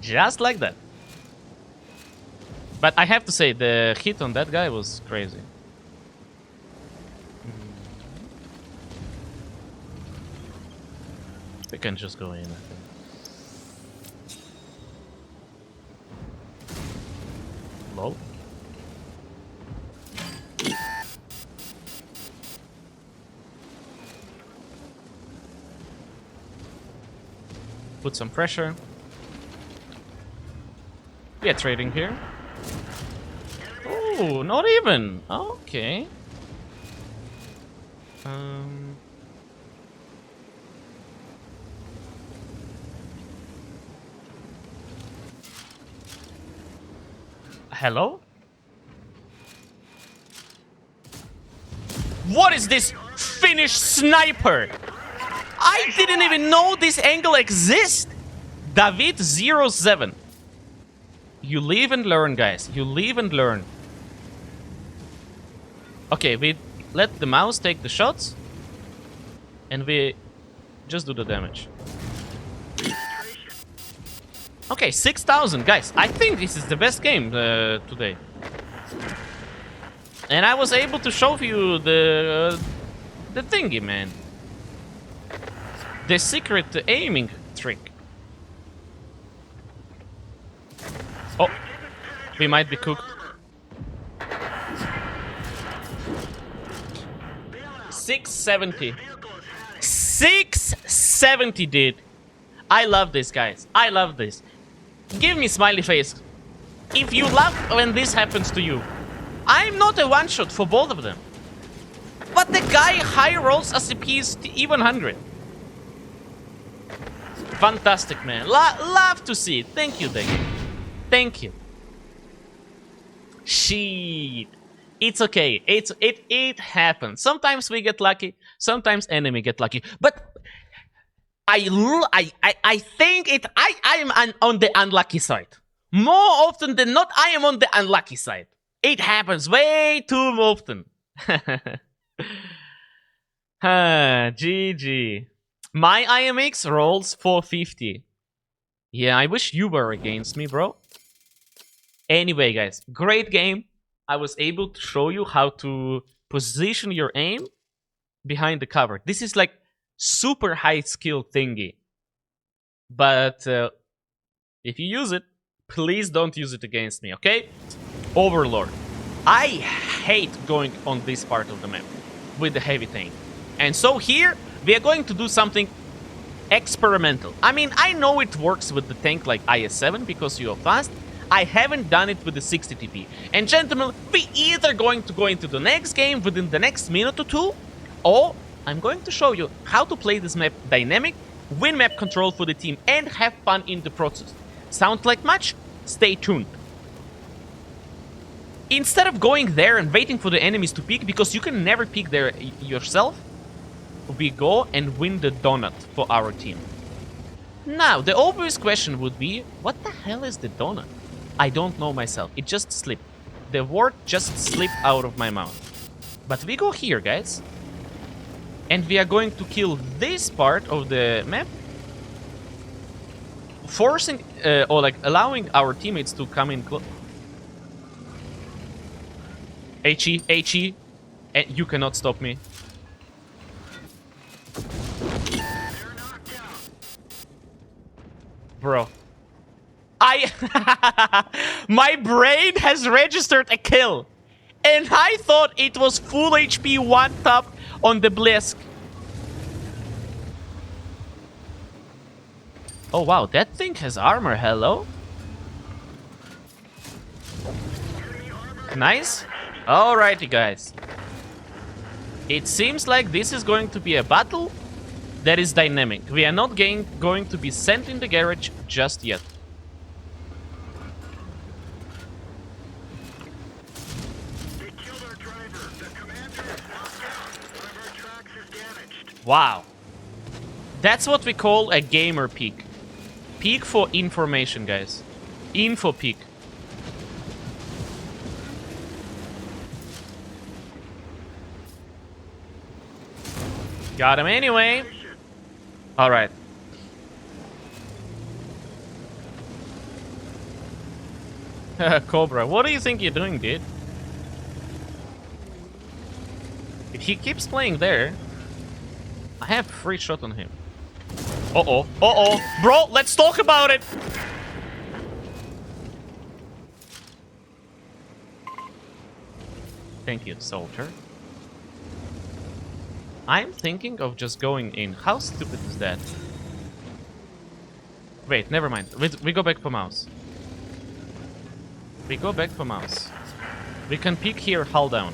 Just like that. But I have to say, the hit on that guy was crazy. We can just go in, I think. Lol. Put some pressure. We are trading here. Oh, not even. Okay. Hello? What is this Finnish sniper? I didn't even know this angle exists. David 07. You live and learn, guys. You live and learn. Okay, we let the mouse take the shots. And we just do the damage. Okay, 6,000, guys. I think this is the best game today. And I was able to show you the thingy, man. The secret aiming trick. Oh, we might be cooked. 670. 670, dude. I love this, guys. I love this. Give me smiley face if you love when this happens to you. I'm not a one-shot for both of them. But the guy high rolls as a piece to even 100. Fantastic, man. Love to see it. Thank you, Dave. Thank you. Shit. It's okay. It happens. Sometimes we get lucky. Sometimes enemy get lucky. But I think I am on the unlucky side. More often than not, I am on the unlucky side. It happens way too often. GG. My IMX rolls 450. Yeah, I wish you were against me, bro. Anyway, guys, great game. I was able to show you how to position your aim behind the cover. This is like super high skill thingy. But if you use it, please don't use it against me, okay? Overlord. I hate going on this part of the map with the heavy tank. And so here, we are going to do something experimental. I mean, I know it works with the tank like IS-7 because you are fast. I haven't done it with the 60 TP. And gentlemen, we either going to go into the next game within the next minute or two, or I'm going to show you how to play this map dynamic, win map control for the team, and have fun in the process. Sound like much? Stay tuned. Instead of going there and waiting for the enemies to peek, because you can never peek there yourself, we go and win the donut for our team. Now, the obvious question would be, what the hell is the donut? I don't know myself. It just slipped. The word just slipped out of my mouth. But we go here, guys. And we are going to kill this part of the map. Forcing, or like allowing our teammates to come in close. HE, and you cannot stop me. Bro. My brain has registered a kill. And I thought it was full HP one tap on the Blisk. Oh wow, that thing has armor, hello? Nice. Alrighty, guys. It seems like this is going to be a battle that is dynamic. We are not going to be sent in the garage just yet. They killed our driver. The commander is knocked out. One of our tracks is damaged. Wow. That's what we call a gamer peek. Peek for information, guys. Info peek. Got him anyway. Alright. Cobra, what do you think you're doing, dude? If he keeps playing there, I have free shot on him. Uh-oh. Uh-oh. Bro, let's talk about it! Thank you, soldier. I'm thinking of just going in. How stupid is that? Wait, never mind. We go back for mouse. We go back for mouse. We can peek here, hull down.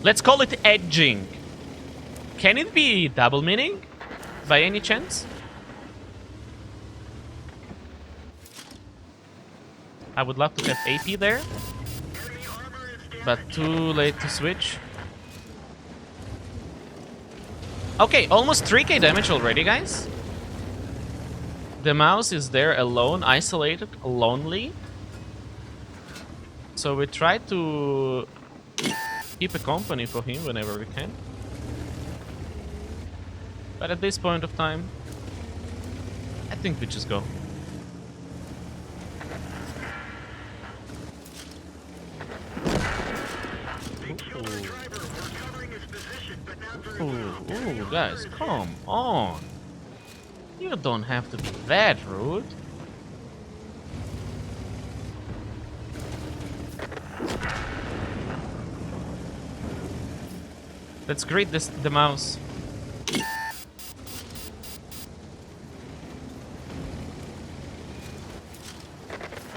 Let's call it edging. Can it be double meaning? By any chance? I would love to have AP there. Enemy armor but too late to switch. Okay, almost 3k damage already, guys. The mouse is there alone, isolated, lonely. So we try to keep a company for him whenever we can. But at this point of time, I think we just go. Ooh, guys, come on. You don't have to be that rude. Let's greet the mouse.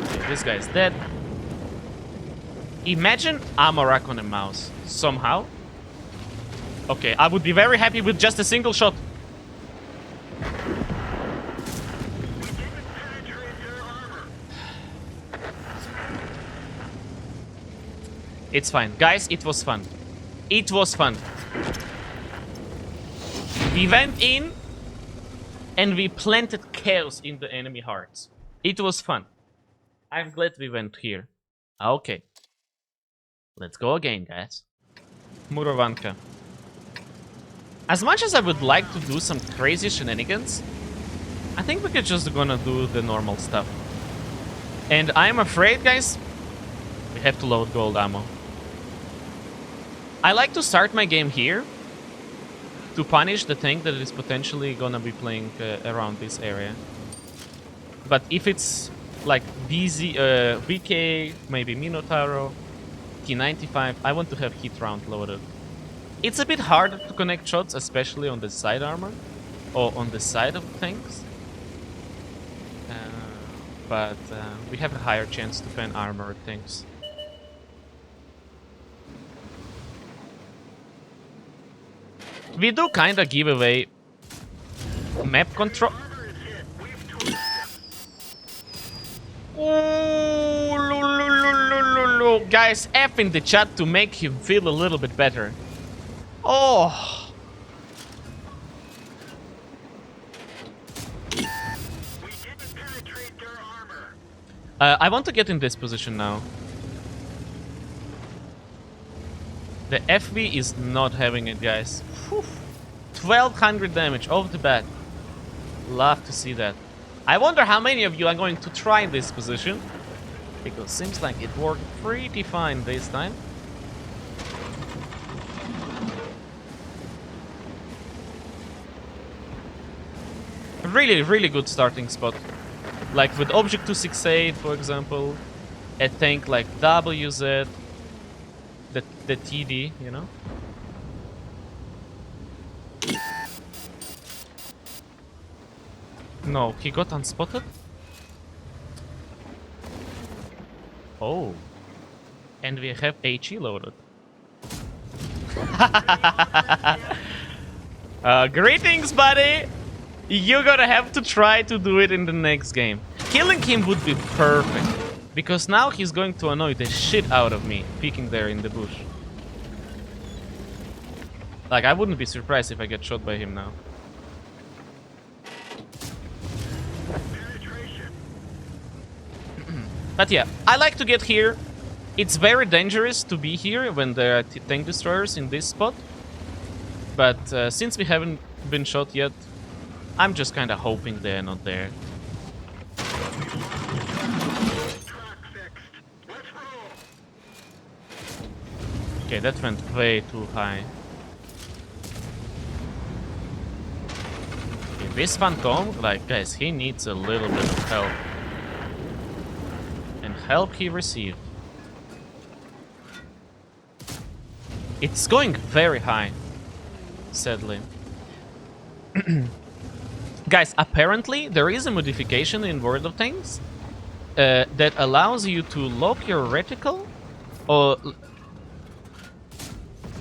Okay, this guy's dead. Imagine Ammorack on a mouse. Somehow. Okay, I would be very happy with just a single shot. It's fine. Guys, it was fun. It was fun. We went in and we planted chaos in the enemy hearts. It was fun. I'm glad we went here. Okay. Let's go again, guys. Murovanka. As much as I would like to do some crazy shenanigans, I think we're just gonna do the normal stuff. And I'm afraid, guys, we have to load gold ammo. I like to start my game here to punish the tank that is potentially gonna be playing around this area. But if it's like DZ, VK, maybe Minotauro, T95, I want to have hit round loaded. It's a bit harder to connect shots, especially on the side armor or on the side of the tanks. But we have a higher chance to fan armored tanks. We do kinda give away map control. Ooh, guys, F in the chat to make him feel a little bit better. Oh. I want to get in this position now. The FV is not having it, guys. Whew. 1200 damage off the bat. Love to see that. I wonder how many of you are going to try this position, because it seems like it worked pretty fine this time. Really, really good starting spot. Like with Object 268, for example, a tank like WZ, the TD, you know? No, he got unspotted? Oh. And we have HE loaded. Greetings, buddy! You're gonna have to try to do it in the next game. Killing him would be perfect, because now he's going to annoy the shit out of me, peeking there in the bush. Like, I wouldn't be surprised if I get shot by him now. But yeah, I like to get here. It's very dangerous to be here when there are tank destroyers in this spot. But since we haven't been shot yet, I'm just kind of hoping they're not there. Okay, that went way too high. Okay, this Phantom, like, guys, he needs a little bit of help. And help he received. It's going very high, sadly. Guys, apparently there is a modification in World of Tanks that allows you to lock your reticle, or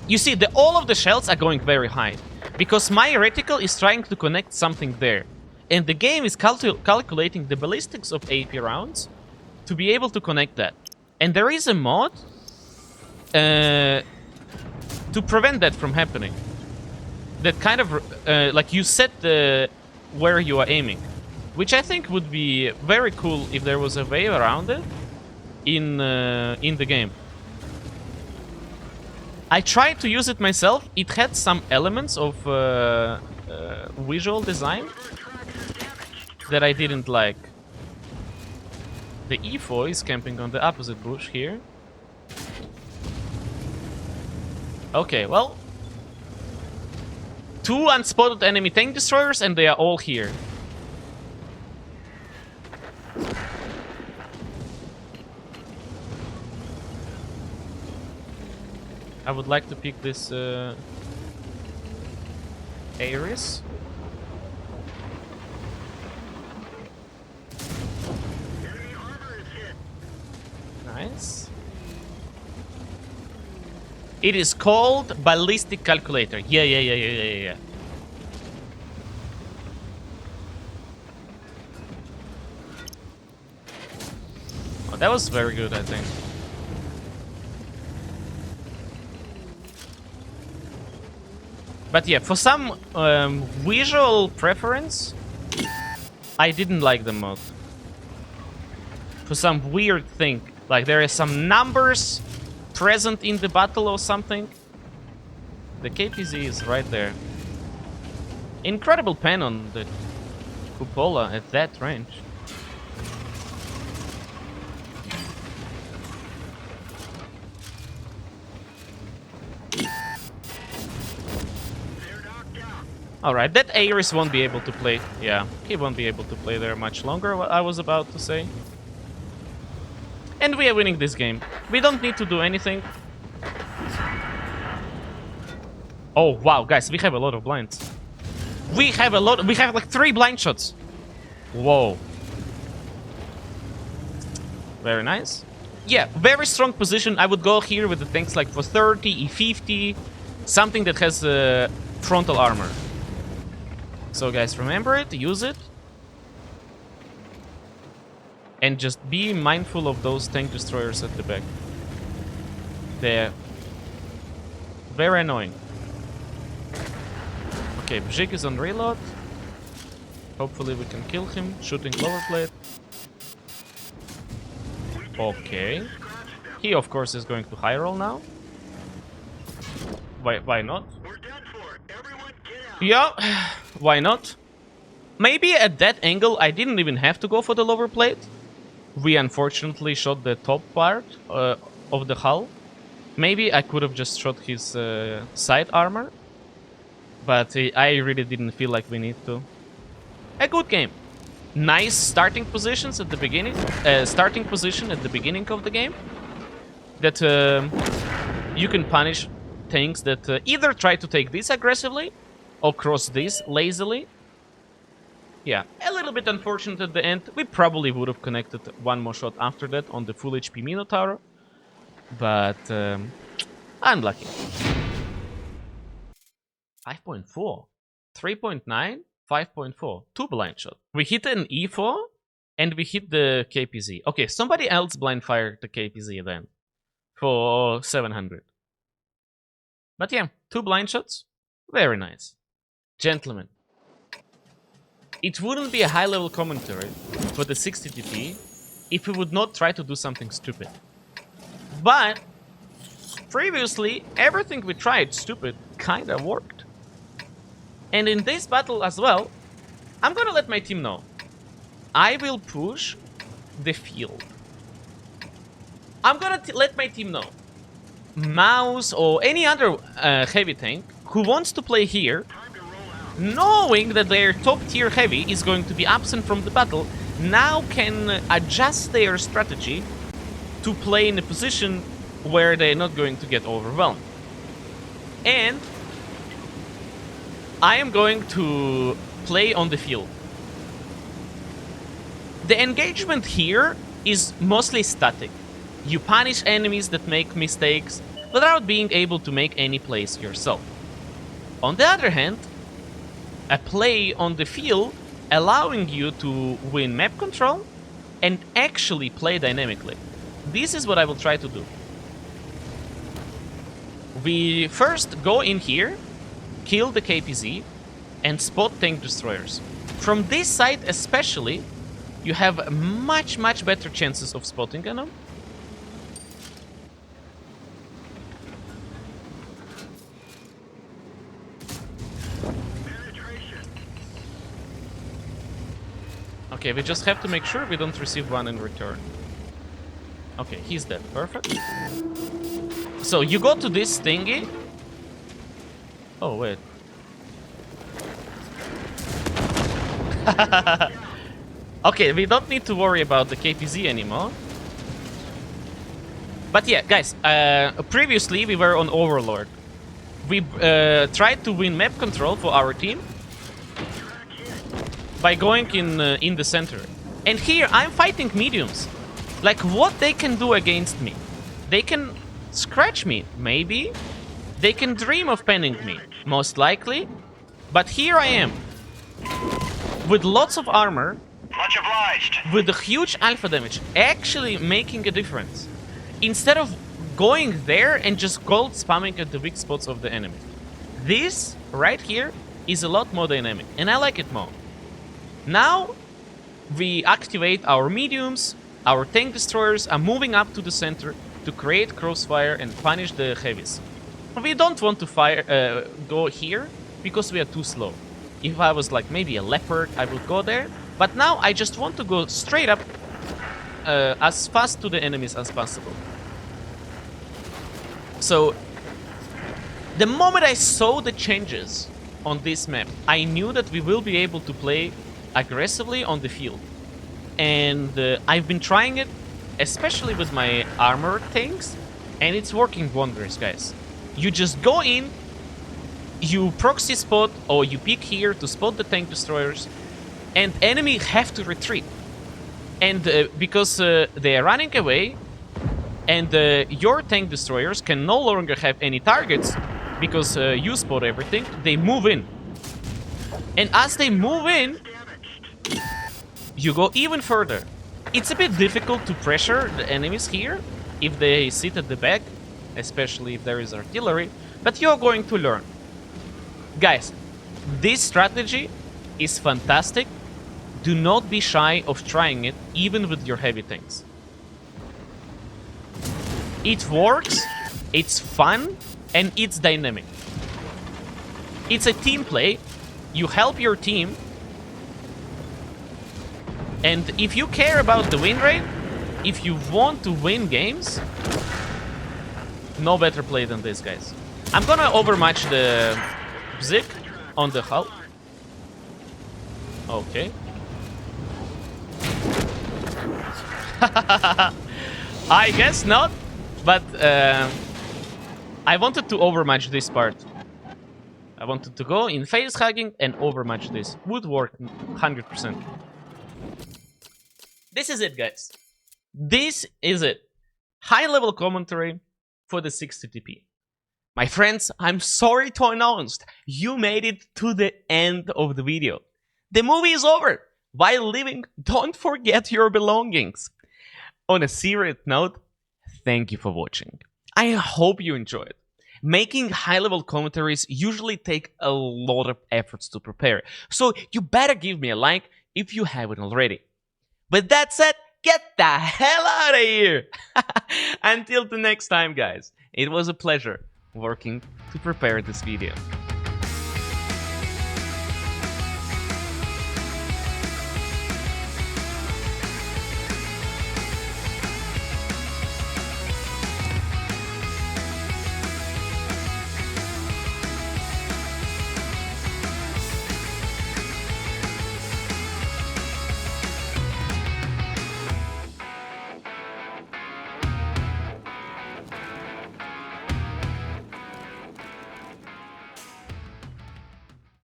you see, all of the shells are going very high because my reticle is trying to connect something there, and the game is calculating the ballistics of AP rounds to be able to connect that. And there is a mod to prevent that from happening. That kind of like you set the where you are aiming, which I think would be very cool if there was a way around it in the game. I tried to use it myself. It had some elements of visual design that I didn't like. The E4 is camping on the opposite bush here. Okay, well, 2 unspotted enemy tank destroyers and they are all here. I would like to pick this Ares. Nice. It is called ballistic calculator. Yeah. Oh, that was very good, I think. But yeah, for some visual preference, I didn't like the mod. For some weird thing, like there are some numbers present in the battle or something. The KPZ is right there. Incredible pen on the cupola at that range. Alright, that Ares won't be able to play. Yeah, he won't be able to play there much longer, what I was about to say. And we are winning this game. We don't need to do anything. Oh, wow, guys, we have a lot of blinds. We have like 3 blind shots. Whoa. Very nice. Yeah, very strong position. I would go here with the tanks like for 30, E50, something that has frontal armor. So guys, remember it, use it. And just be mindful of those tank destroyers at the back. They're very annoying. Okay, Bjik is on reload. Hopefully we can kill him. Shooting lower plate. Okay. He of course is going to high roll now. Why not? Yeah, why not? Maybe at that angle I didn't even have to go for the lower plate. We unfortunately shot the top part of the hull. Maybe I could have just shot his side armor. But I really didn't feel like we need to. A good game. Nice starting positions at the beginning. Starting position at the beginning of the game. That you can punish tanks that either try to take this aggressively or cross this lazily. Yeah, a little bit unfortunate at the end. We probably would have connected one more shot after that on the full HP Minotaur. But unlucky. 5.4, 3.9, 5.4. 2 blind shot. We hit an E4 and we hit the KPZ. Okay, somebody else blind fired the KPZ then for 700. But yeah, 2 blind shots. Very nice. Gentlemen. It wouldn't be a high-level commentary for the 60 TP if we would not try to do something stupid. But previously, everything we tried stupid kinda worked. And in this battle as well, I'm gonna let my team know. I will push the field. I'm gonna let my team know. Mouse or any other heavy tank who wants to play here, knowing that their top tier heavy is going to be absent from the battle, now can adjust their strategy to play in a position where they're not going to get overwhelmed. And I am going to play on the field. The engagement here is mostly static. You punish enemies that make mistakes without being able to make any plays yourself. On the other hand, a play on the field allowing you to win map control and actually play dynamically. This is what I will try to do. We first go in here, kill the KPZ, and spot tank destroyers. From this side especially, you have much better chances of spotting them. Okay, we just have to make sure we don't receive one in return. Okay, he's dead. Perfect. So you go to this thingy. Oh, wait. Okay, we don't need to worry about the KPZ anymore. But yeah, guys, previously we were on Overlord. We tried to win map control for our team by going in the center. And here I'm fighting mediums. Like, what they can do against me? They can scratch me, maybe. They can dream of penning me, most likely. But here I am, with lots of armor, Much obliged. with a huge alpha damage, actually making a difference. Instead of going there and just gold spamming at the weak spots of the enemy. This, right here, is a lot more dynamic, and I like it more. Now, we activate our mediums, our tank destroyers are moving up to the center to create crossfire and punish the heavies. We don't want to go here, because we are too slow. If I was like maybe a leopard, I would go there. But now I just want to go straight up as fast to the enemies as possible. So, the moment I saw the changes on this map, I knew that we will be able to play aggressively on the field. And I've been trying it, especially with my armored tanks, and it's working wonders, guys. You just go in, you proxy spot, or you pick here to spot the tank destroyers, and enemy have to retreat. And because they are running away, and your tank destroyers can no longer have any targets, because you spot everything, they move in. And as they move in, you go even further. It's a bit difficult to pressure the enemies here, if they sit at the back, especially if there is artillery, but you're going to learn. Guys, this strategy is fantastic. Do not be shy of trying it, even with your heavy tanks. It works, it's fun, and it's dynamic. It's a team play. You help your team. And if you care about the win rate, if you want to win games, no better play than this, guys. I'm gonna overmatch the Zik on the hull. Okay. I guess not, but I wanted to overmatch this part. I wanted to go in Facehugging and overmatch this. Would work 100%. This is it, guys. This is it. High-level commentary for the 60TP. My friends, I'm sorry to announce you made it to the end of the video. The movie is over. While leaving, don't forget your belongings. On a serious note, thank you for watching. I hope you enjoyed. Making high-level commentaries usually take a lot of efforts to prepare, so you better give me a like if you haven't already. With that said, get the hell out of here! Until the next time, guys. It was a pleasure working to prepare this video.